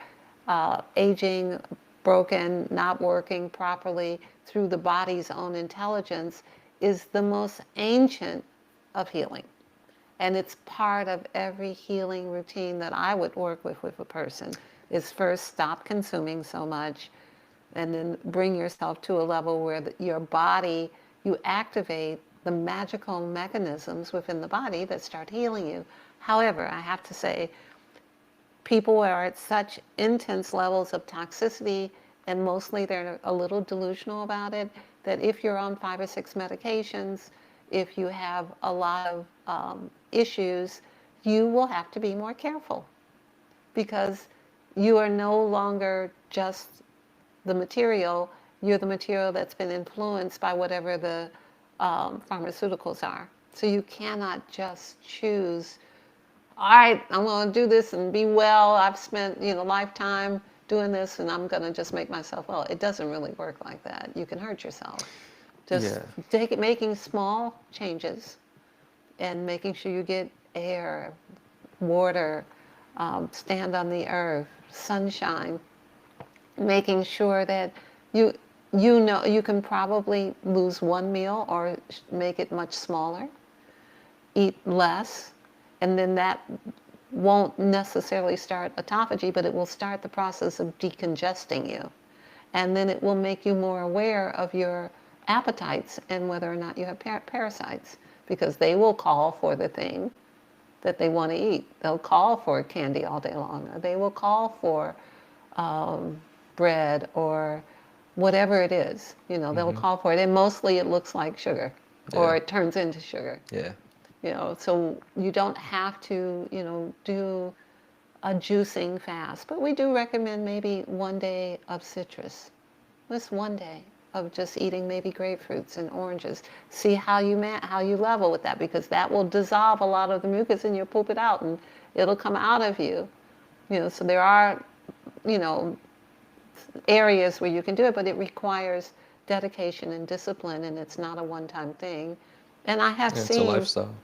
aging, broken, not working properly through the body's own intelligence is the most ancient of healing. And it's part of every healing routine that I would work with a person is first stop consuming so much and then bring yourself to a level where your body, you activate the magical mechanisms within the body that start healing you. However, I have to say, people are at such intense levels of toxicity, and mostly they're a little delusional about it, that if you're on 5 or 6 medications, if you have a lot of issues, you will have to be more careful because you are no longer just the material, you're the material that's been influenced by whatever the pharmaceuticals are. So you cannot just choose, all right, I'm going to do this and be well. I've spent, lifetime doing this and I'm going to just make myself well. It doesn't really work like that. You can hurt yourself. Just Yeah. making small changes and making sure you get air, water, stand on the earth, sunshine, making sure that you you can probably lose one meal or make it much smaller, eat less, and then that won't necessarily start autophagy, but it will start the process of decongesting you. And then it will make you more aware of your appetites and whether or not you have parasites, because they will call for the thing that they want to eat. They'll call for candy all day long. They will call for bread or whatever it is. They'll call for it. And mostly it looks like sugar or Yeah. it turns into sugar. Yeah. So you don't have to, do a juicing fast. But we do recommend maybe one day of citrus. Just one day of just eating maybe grapefruits and oranges. See how you level with that, because that will dissolve a lot of the mucus and you'll poop it out and it'll come out of you. So there are, you know, areas where you can do it, but it requires dedication and discipline, and it's not a one-time thing. And Yeah, it's a lifestyle.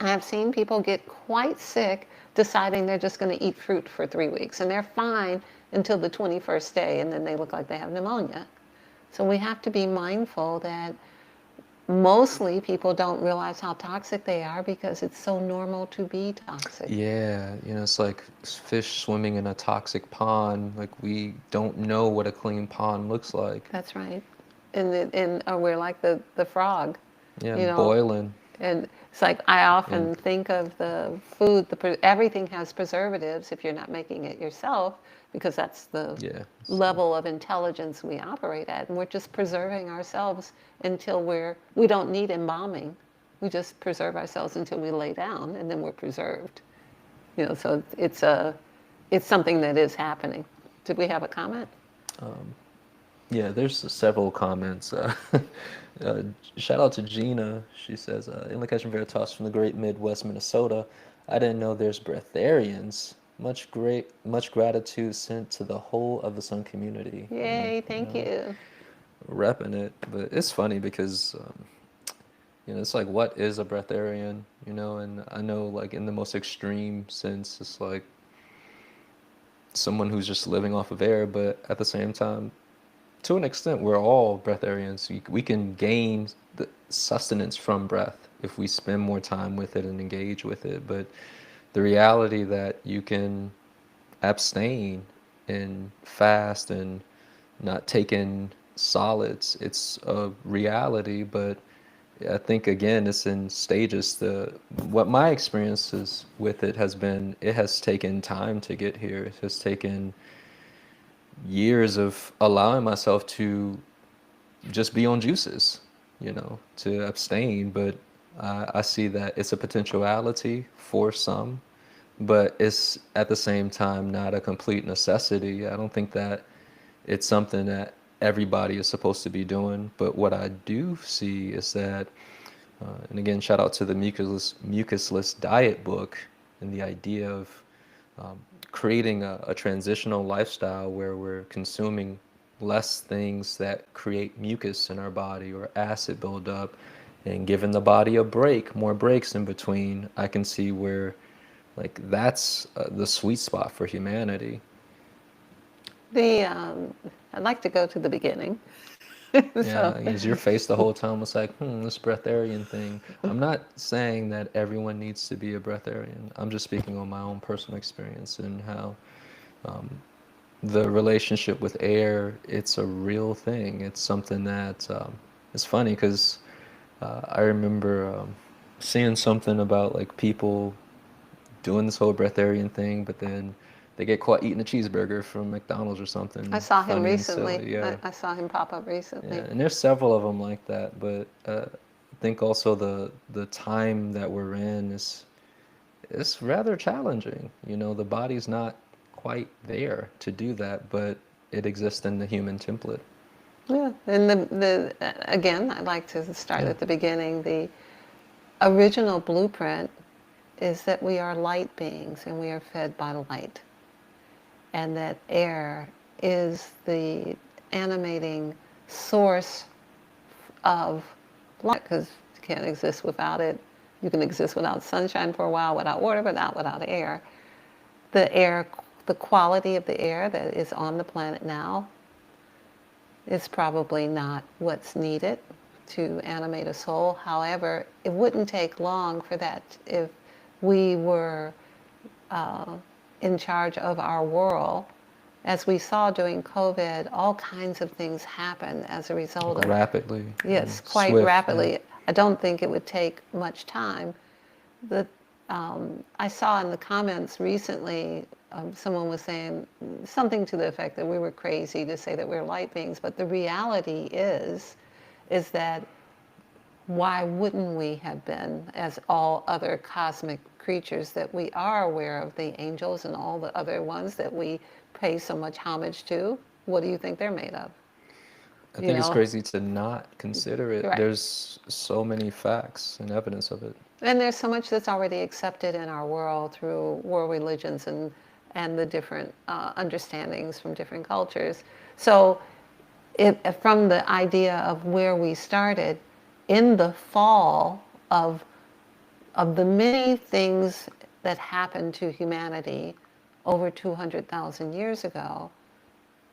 I have seen people get quite sick deciding they're just going to eat fruit for 3 weeks, and they're fine until the 21st day, and then they look like they have pneumonia. So we have to be mindful that mostly people don't realize how toxic they are because it's so normal to be toxic. Yeah, it's like fish swimming in a toxic pond. Like we don't know what a clean pond looks like. That's right. And we're like the frog, Yeah, you know. boiling. And it's like I often And think of the food, everything has preservatives if you're not making it yourself, because that's the yeah, level of intelligence we operate at. And we're just preserving ourselves until we don't need embalming. We just preserve ourselves until we lay down, and then we're preserved. So it's something that is happening. Did we have a comment? yeah, there's several comments. Uh, shout out to Gina. She says, Invocation Veritas from the great Midwest, Minnesota. I didn't know there's breatharians. Much gratitude sent to the whole of the Sun community. And, Yay, thank you. repping it. But it's funny because, it's like, what is a breatharian? And I know, like, in the most extreme sense, it's like someone who's just living off of air, but at the same time, to an extent, we're all breatharians. We can gain the sustenance from breath if we spend more time with it and engage with it. But the reality that you can abstain and fast and not take in solids, it's a reality. But I think again, it's in stages. What my experiences with it has been, it has taken time to get here. It has taken years of allowing myself to just be on juices, to abstain. But I see that it's a potentiality for some, but it's at the same time not a complete necessity. I don't think that it's something that everybody is supposed to be doing. But what I do see is that, and again, shout out to the mucusless diet book and the idea of creating a transitional lifestyle where we're consuming less things that create mucus in our body or acid buildup, and giving the body a break, more breaks in between. I can see where, like, that's the sweet spot for humanity. I'd like to go to the beginning. Yeah, So, is your face the whole time was like, this breatharian thing. I'm not saying that everyone needs to be a breatharian. I'm just speaking on my own personal experience and how the relationship with air, it's a real thing. It's something that it's funny because I remember seeing something about like people doing this whole breatharian thing, but then they get caught eating a cheeseburger from McDonald's or I something saw him funny and recently. silly. Yeah. I saw him pop up Yeah, recently. and there's several of them like that, but I think also the time that we're in is it's rather challenging. You know, the body's not quite there to do that, but it exists in the human template. Yeah, and again, I'd like to start Yeah, at the beginning. The original blueprint is that we are light beings and we are fed by light, and that air is the animating source of light because you can't exist without it. You can exist without sunshine for a while, without water, but not without air. The air, the quality of the air that is on the planet now is probably not what's needed to animate a soul. However, it wouldn't take long for that if we were uh, in charge of our world. As we saw during COVID, all kinds of things happen as a result like of, rapidly and yes, quite swift. Yeah, rapidly. I don't think it would take much time. The, I saw in the comments recently, someone was saying something to the effect that we were crazy to say that we're light beings, but the reality is that why wouldn't we have been, as all other cosmic creatures that we are aware of, the angels and all the other ones that we pay so much homage to? What do you think they're made of? I You think it's know, crazy to not consider it. right. There's so many facts and evidence of it. And there's so much that's already accepted in our world through world religions and the different understandings from different cultures. So from the idea of where we started, in the fall of the many things that happened to humanity over 200,000 years ago,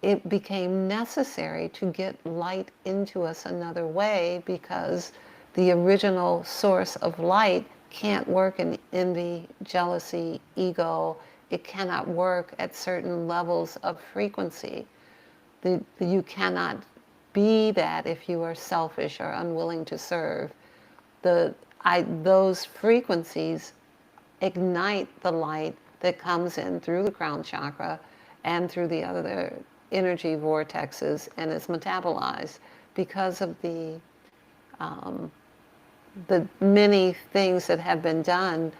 it became necessary to get light into us another way because the original source of light can't work in envy, jealousy, ego. It cannot work at certain levels of frequency. You cannot be that if you are selfish or unwilling to serve. Those frequencies ignite the light that comes in through the crown chakra and through the other energy vortexes and is metabolized because of the many things that have been done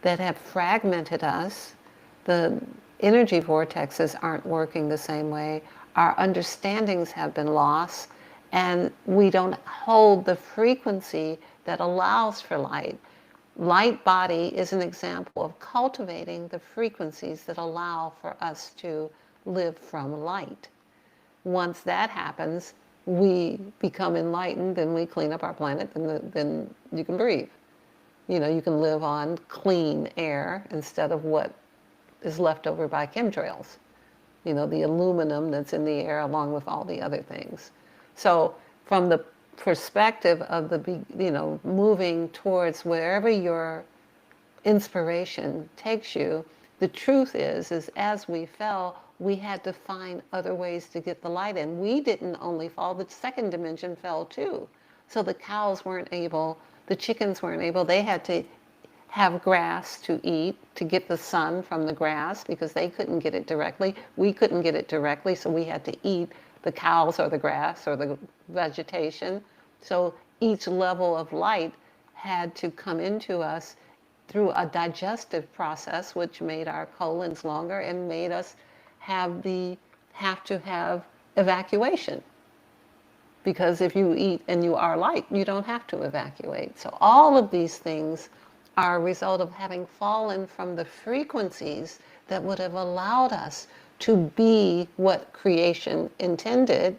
that have fragmented us. The energy vortexes aren't working the same way. Our understandings have been lost, and we don't hold the frequency that allows for light. Light body is an example of cultivating the frequencies that allow for us to live from light. Once that happens, we become enlightened and we clean up our planet, then you can breathe. You know, you can live on clean air instead of what is left over by chemtrails. You know, the aluminum that's in the air along with all the other things. So from the perspective of moving towards wherever your inspiration takes you, the truth is as we fell, we had to find other ways to get the light in. We didn't only fall, the second dimension fell too. So the cows weren't able, the chickens weren't able, they had to have grass to eat to get the sun from the grass because they couldn't get it directly. We couldn't get it directly, so we had to eat the cows or the grass or the vegetation. So each level of light had to come into us through a digestive process, which made our colons longer and made us have to have evacuation. Because if you eat and you are light, you don't have to evacuate. So all of these things are a result of having fallen from the frequencies that would have allowed us to be what creation intended.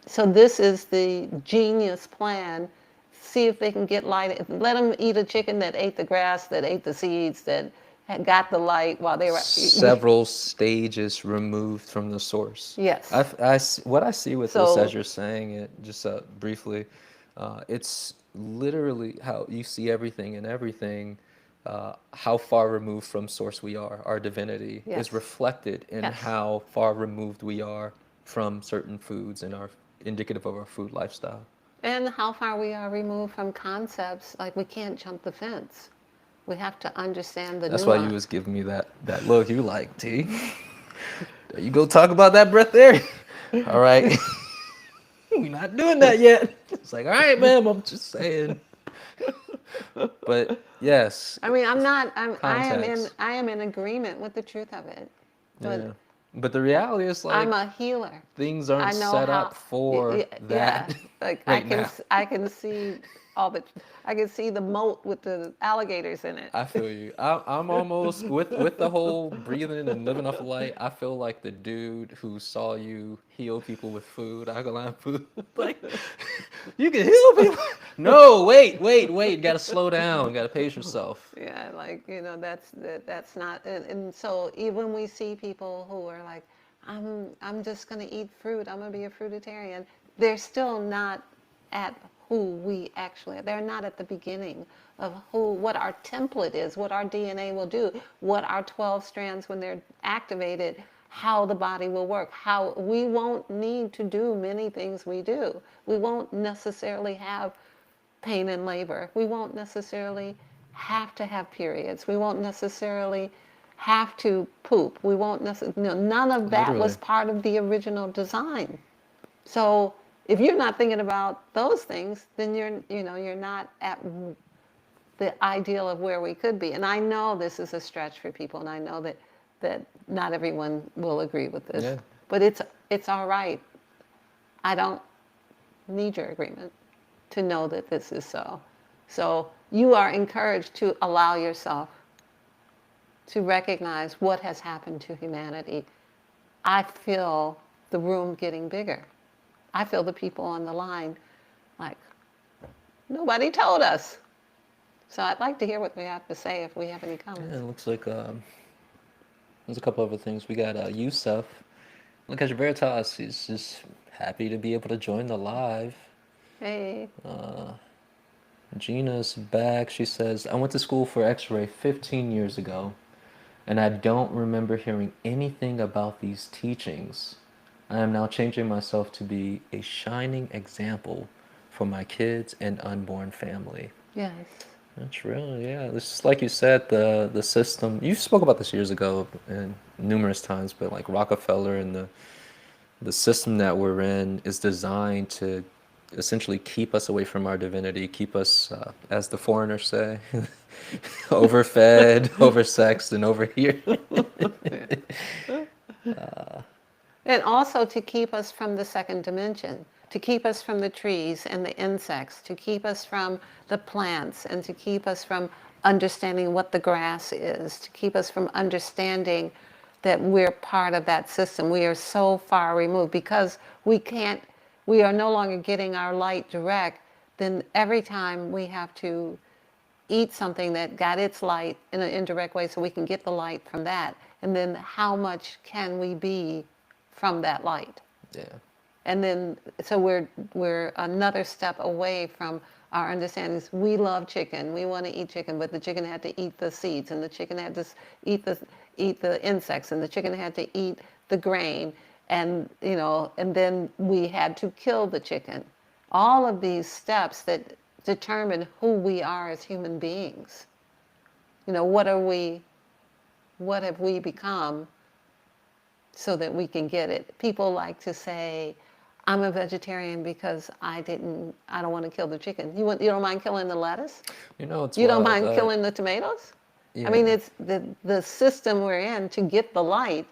So this is the genius plan. See if they can get light. Let them eat a chicken that ate the grass, that ate the seeds, that had got the light while they were. Several stages removed from the source. Yes. What I see with this, as So you're saying it, just briefly, it's literally how you see everything and everything. How far removed from source we are, our divinity, is yes, reflected in yes. how far removed we are from certain foods and our indicative of our food lifestyle. And how far we are removed from concepts like we can't jump the fence. We have to understand the That's why you nuance. was giving me that look. You like, T, there you go talk about that breath there. All right. We're not doing that yet. It's like, all right, ma'am, I'm just saying. But yes, I mean, I'm not. context. I am in agreement with the truth of it, but Yeah. But the reality is I'm like a healer. things I aren't know set how. up for Yeah, that like right now. I can see all the. I can see the moat with the alligators in it. I feel you. I'm almost with the whole breathing and living off the light. I feel like the dude who saw you heal people with food, alkaline food. Like, you can heal people. No, wait. Got to slow down. Got to pace yourself. Yeah, like that's not. And so even we see people who are like, I'm just gonna eat fruit. I'm gonna be a fruitarian. They're still not at who we actually. They're not at the beginning of what our template is, what our DNA will do, what our 12 strands when they're activated, how the body will work. How we won't need to do many things we do. We won't necessarily have pain and labor. We won't necessarily have to have periods. We won't necessarily have to poop. We won't necessarily, none of that was Literally. part of the original design. So if you're not thinking about those things, then you're not at the ideal of where we could be. And I know this is a stretch for people, and I know that not everyone will agree with this, Yeah. but it's all right. I don't need your agreement to know that this is so. So you are encouraged to allow yourself to recognize what has happened to humanity. I feel the room getting bigger. I feel the people on the line like, nobody told us. So I'd like to hear what they have to say if we have any Yeah, comments. it looks like there's a couple other things. We got Yusuf. Look at Veritas. He's just happy to be able to join the live. Hey, Gina's back. She says, I went to school for X-ray 15 years ago, and I don't remember hearing anything about these teachings. I am now changing myself to be a shining example for my kids and unborn family. yes. That's real, yeah. This is like you said, the system. You spoke about this years ago and numerous times, but like Rockefeller and the system that we're in is designed to essentially keep us away from our divinity, keep us, as the foreigners say, overfed, oversexed, and over here. And also to keep us from the second dimension, to keep us from the trees and the insects, to keep us from the plants, and to keep us from understanding what the grass is, to keep us from understanding that we're part of that system. We are so far removed because we are no longer getting our light direct. Then every time we have to eat something that got its light in an indirect way so we can get the light from that. And then how much can we be from that light? Yeah. And then, so we're another step away from our understandings. We love chicken. We want to eat chicken, but the chicken had to eat the seeds, and the chicken had to eat the insects, and the chicken had to eat the grain, and and then we had to kill the chicken. All of these steps that determine who we are as human beings. What are we? What have we become? So that we can get it. People like to say, I'm a vegetarian because I don't want to kill the chicken. You don't mind killing the lettuce? It's You don't wild. mind killing the tomatoes? I mean, Yeah. it's the system we're in to get the light.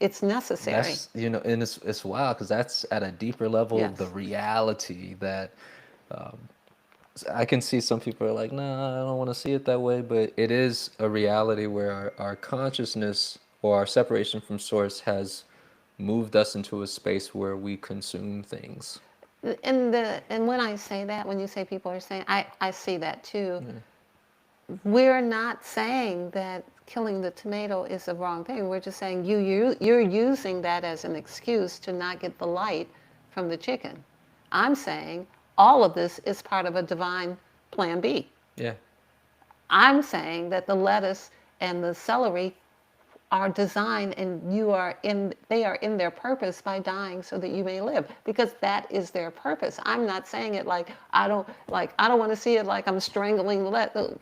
It's necessary. That's, and it's wild because that's at a deeper level, the Yes. reality that I can see some people are like, nah, I don't want to see it that way, but it is a reality where our consciousness or our separation from source has moved us into a space where we consume things. And when I say that, when you say people are saying, I see that too. We're not saying that killing the tomato is the wrong thing. We're just saying you're using that as an excuse to not get the light from the chicken. I'm saying all of this is part of a divine plan B. Yeah. I'm saying that the lettuce and the celery are designed and they are in their purpose by dying so that you may live, because that is their purpose. I'm not saying it like I don't want to see it like I'm strangling the lettuce.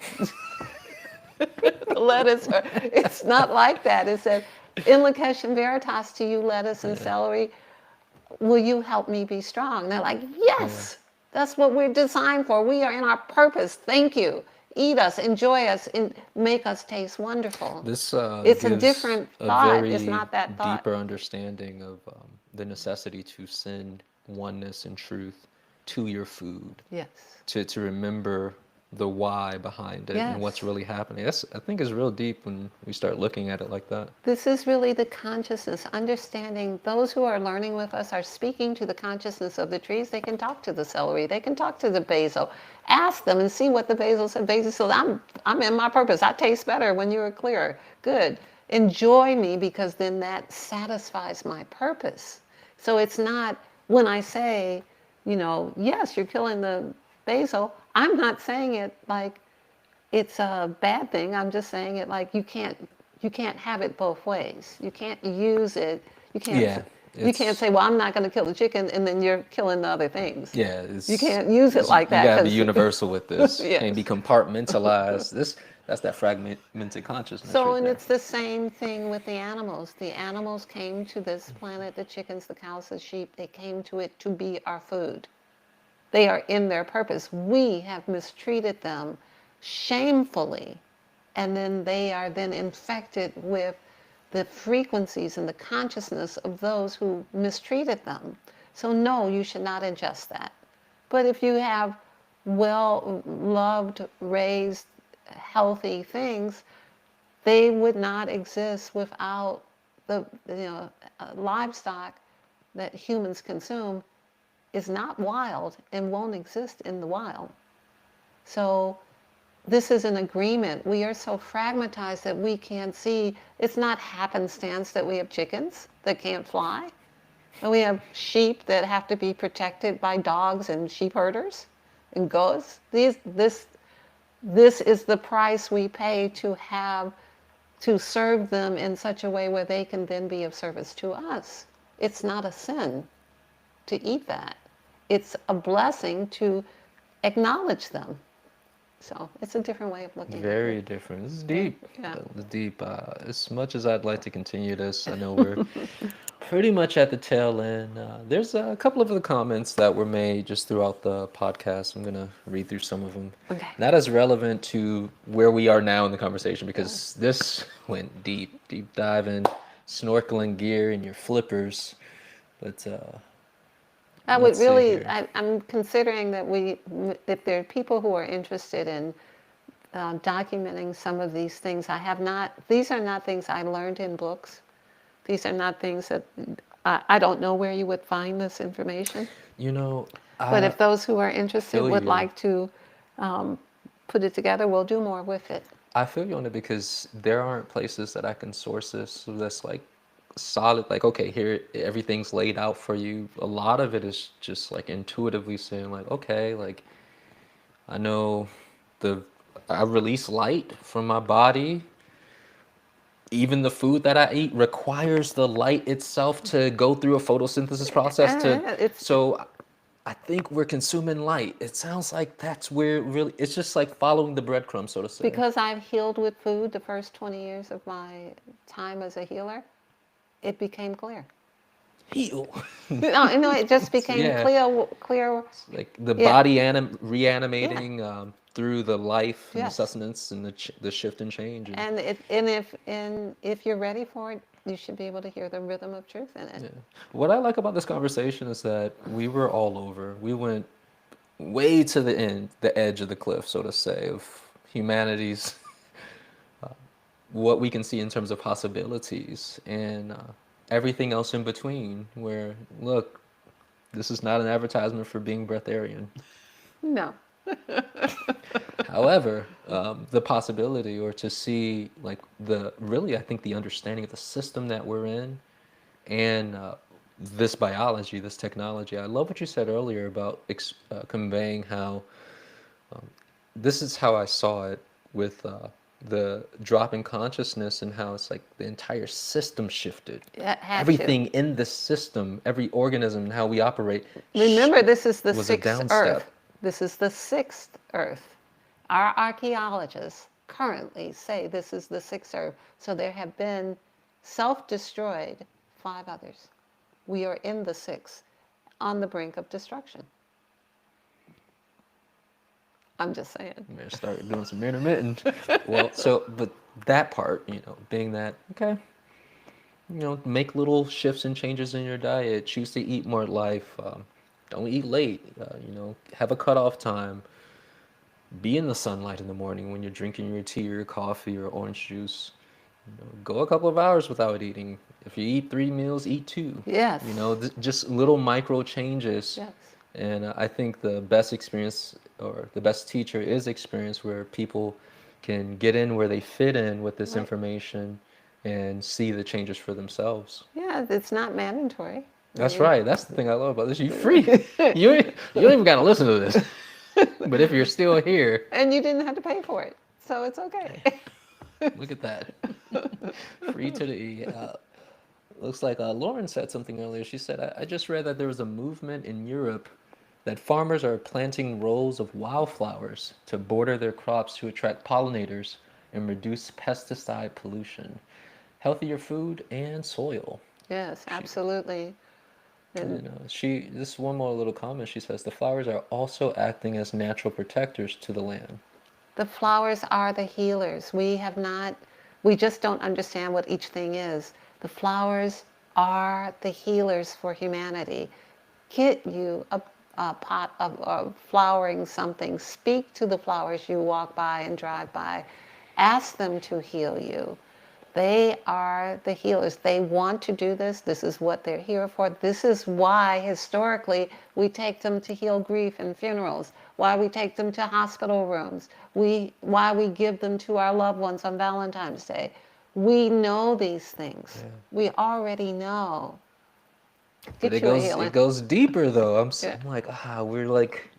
It's not like that. It said, in location veritas to you, lettuce and celery, will you help me be strong? And they're like, yes, that's what we're designed for. We are in our purpose. Thank you. Eat us, enjoy us, and make us taste wonderful. This It's a gives different a thought. very It's not that thought. deeper understanding of the necessity to send oneness and truth to your food, Yes. to remember the why behind it and what's Yes. really happening. That's, I think, is real deep when we start looking at it like that. This is really the consciousness, understanding those who are learning with us are speaking to the consciousness of the trees. They can talk to the celery. They can talk to the basil. Ask them and see what the basil said. Basil said, I'm in my purpose. I taste better when you are clear. Good. Enjoy me, because then that satisfies my purpose. So it's not, when I say, yes, you're killing the basil, I'm not saying it like it's a bad thing. I'm just saying it like you can't have it both ways. You can't use it. You can't Yeah, you can't it's say, well, I'm not going to kill the chicken, and then you're killing the other things. yeah, You can't use it like you that, gotta be 'cause universal with this. yes. Can't be compartmentalized. That's that fragmented consciousness So, right and there. it's the same thing with the animals. The animals came to this planet, the chickens, the cows, the sheep, they came to it to be our food. They are in their purpose. We have mistreated them shamefully, and then they are then infected with the frequencies and the consciousness of those who mistreated them. So no, you should not ingest that. But if you have well loved, raised, healthy things, they would not exist without the livestock that humans consume is not wild and won't exist in the wild. So this is an agreement. We are so fragmentized that we can't see. It's not happenstance that we have chickens that can't fly. And we have sheep that have to be protected by dogs and sheep herders and goats. This is the price we pay to serve them in such a way where they can then be of service to us. It's not a sin to eat that. It's a blessing to acknowledge them. So it's a different way of looking at it. Very different. This is deep. Yeah. It's deep. As much as I'd like to continue this, I know we're pretty much at the tail end. There's a couple of the comments that were made just throughout the podcast. I'm gonna read through some of them. Okay. Not as relevant to where we are now in the conversation, because this went deep dive in snorkeling gear and your flippers. But I would let's see really, here. I'm considering that if there are people who are interested in documenting some of these things, these are not things I learned in books. These are not things that, I don't know where you would find this information. But if those who are interested feel would you. like to put it together, we'll do more with it. I feel you on it, because there aren't places that I can source this so that's like solid, like, okay, here everything's laid out for you. A lot of it is just like intuitively saying like, okay, like I know I release light from my body. Even the food that I eat requires the light itself to go through a photosynthesis process so I think we're consuming light. It sounds like that's where really it's just like following the breadcrumbs, so to say. Because I've healed with food the first 20 years of my time as a healer, it became clear. Heal. No, it just became Yeah. clear. Like the Yeah. body reanimating through the life and the Yes. sustenance and the shift and change. And if you're ready for it, you should be able to hear the rhythm of truth in it. Yeah. What I like about this conversation is that we were all over. We went way to the edge of the cliff, so to say, of humanity's what we can see in terms of possibilities, and everything else in between. Where, look, this is not an advertisement for being breatharian. No, However, the possibility or to see like I think the understanding of the system that we're in and this biology, this technology. I love what you said earlier about conveying how this is how I saw it with the drop in consciousness and how it's like the entire system shifted. It had to. Everything in the system, every organism and how we operate Remember, this is the was a sixth down Earth. step. This is the sixth Earth. Our archaeologists currently say this is the sixth Earth. So there have been self-destroyed 5 others. We are in the sixth, on the brink of destruction. I'm just saying. I'm gonna start doing some intermittent. Well, so but that part, being that okay, make little shifts and changes in your diet. Choose to eat more life. Don't eat late. Have a cutoff time. Be in the sunlight in the morning when you're drinking your tea or your coffee or orange juice. Go a couple of hours without eating. If you eat 3 meals, eat 2. Yes. Just little micro changes. Yes. And I think the best experience or the best teacher is experience where people can get in where they fit in with this Right. information and see the changes for themselves. Yeah, it's not mandatory. That's right. That's the thing I love about this. You're free. You don't even got to listen to this. But if you're still here, And you didn't have to pay for it, so it's okay. look at that. Free to the looks like Lauren said something earlier. She said, I just read that there was a movement in Europe that farmers are planting rows of wildflowers to border their crops to attract pollinators and reduce pesticide pollution, healthier food, and soil. Yes, absolutely. And This one more little comment. She says, the flowers are also acting as natural protectors to the land. the flowers are the healers. We just don't understand what each thing is. The flowers are the healers for humanity. Get you a pot of flowering something. Speak to the flowers you walk by and drive by. Ask them to heal you. They are the healers. They want to do this. This is what they're here for. This is why, historically, we take them to heal grief and funerals, why we take them to hospital rooms, why we give them to our loved ones on Valentine's Day. We know these things. Yeah. We already know. But it goes deeper, though. I'm like, we're like,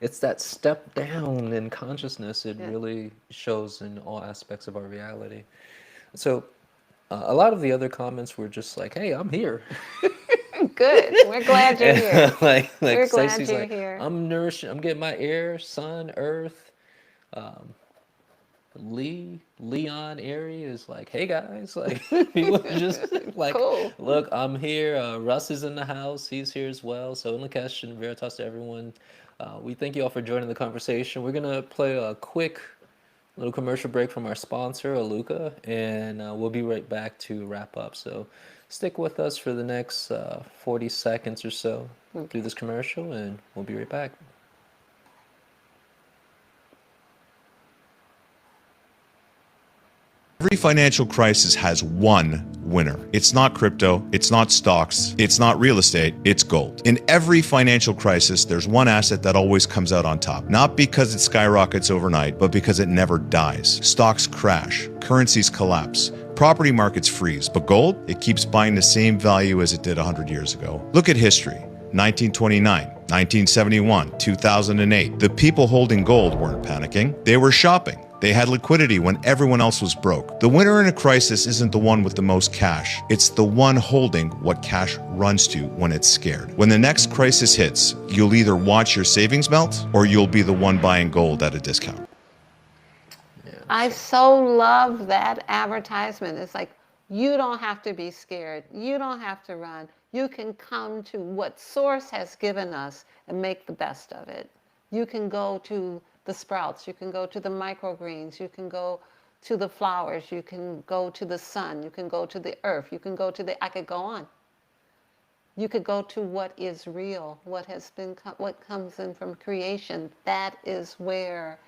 it's that step down in consciousness. It really shows in all aspects of our reality. So a lot of the other comments were just like, hey, I'm here. Good. We're glad you're here. We're glad you're here. I'm nourished. I'm getting my air, sun, earth. Leon Airy is like, hey guys, like he was just like, cool. Look, I'm here. Russ is in the house. He's here as well. So in Lakesh and Veritas to everyone, we thank you all for joining the conversation. We're gonna play a quick little commercial break from our sponsor, Aluka, and we'll be right back to wrap up. So stick with us for the next 40 seconds or so through this commercial, and we'll be right back. Every financial crisis has one winner. It's not crypto, it's not stocks, it's not real estate, it's gold. In every financial crisis, there's one asset that always comes out on top. Not because it skyrockets overnight, but because it never dies. Stocks crash, currencies collapse, property markets freeze, but gold, it keeps buying the same value as it did 100 years ago. Look at history. 1929, 1971, 2008. The people holding gold weren't panicking, they were shopping. They had liquidity when everyone else was broke. The winner in a crisis isn't the one with the most cash. It's the one holding what cash runs to when it's scared. When the next crisis hits, you'll either watch your savings melt or you'll be the one buying gold at a discount. I so love that advertisement. It's like, you don't have to be scared. You don't have to run. You can come to what Source has given us and make the best of it. You can go to the sprouts, you can go to the microgreens, you can go to the flowers, you can go to the sun, you can go to the earth, you can go to I could go on. You could go to what is real, what comes in from creation. That is where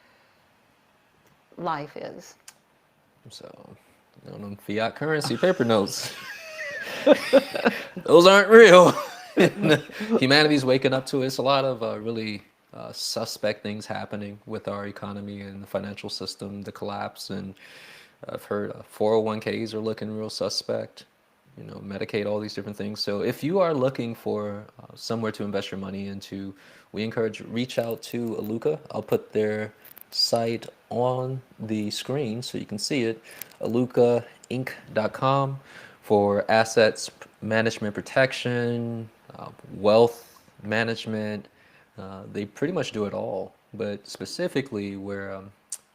life is. So, them fiat currency paper notes, those aren't real. Humanity's waking up to it. It's a lot of really suspect things happening with our economy and the financial system, the collapse. And I've heard 401ks are looking real suspect, Medicaid, all these different things. So if you are looking for somewhere to invest your money into, we encourage reach out to LaOta. I'll put their site on the screen so you can see it, alucainc.com, for assets management protection, wealth management. They pretty much do it all, but specifically where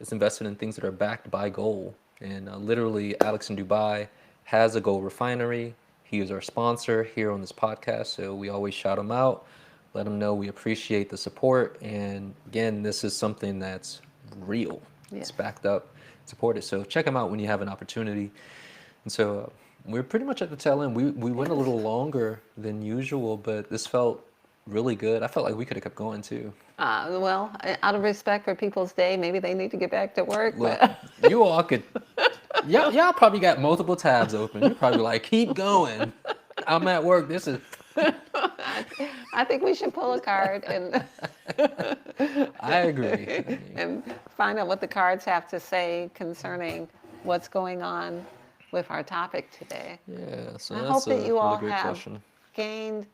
it's invested in things that are backed by gold. And literally, Alex in Dubai has a gold refinery. He is our sponsor here on this podcast, so we always shout him out, let him know we appreciate the support. And again, this is something that's real. It's backed up, supported. So check him out when you have an opportunity. And so we're pretty much at the tail end. We went a little longer than usual, but this felt really good. I felt like we could have kept going too. Well, out of respect for people's day, maybe they need to get back to work. Look, you all could, y'all probably got multiple tabs open. You're probably like, keep going. I'm at work. This is. I think we should pull a card and I agree. and find out what the cards have to say concerning what's going on with our topic today. Yeah, so I that's hope that a you all really great have question. gained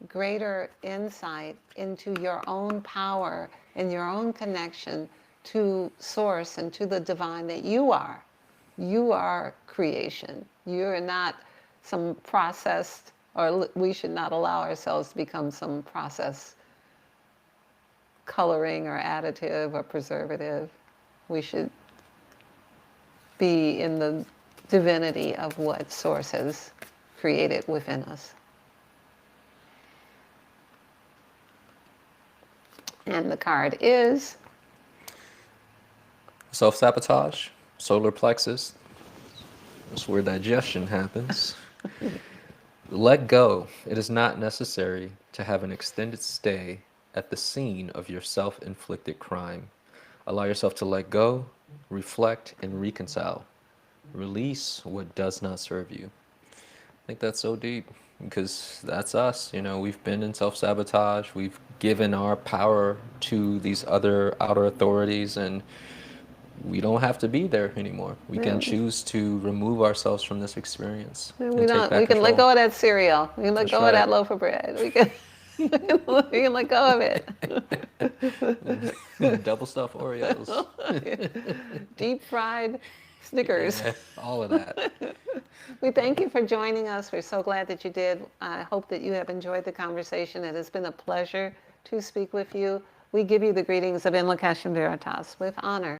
greater insight into your own power and your own connection to source and to the divine that you are. You are creation. You're not some processed, or we should not allow ourselves to become some processed coloring or additive or preservative. We should be in the divinity of what source has created within us. And the card is Self-sabotage, solar plexus. That's where digestion happens. Let go. It is not necessary to have an extended stay at the scene of your self-inflicted crime. Allow yourself to let go, reflect, and reconcile. Release what does not serve you. I think that's so deep because that's us. We've been in self-sabotage. We've given our power to these other outer authorities, and we don't have to be there anymore. We can choose to remove ourselves from this experience. We and take back can let control. go of that cereal. We can let That's go right. of that loaf of bread. We can, we can let go of it. Double stuffed Oreos. Deep fried Snickers. Yeah, all of that. We thank you for joining us. We're so glad that you did. I hope that you have enjoyed the conversation. It has been a pleasure to speak with you. We give you the greetings of Invocation Veritas with honor.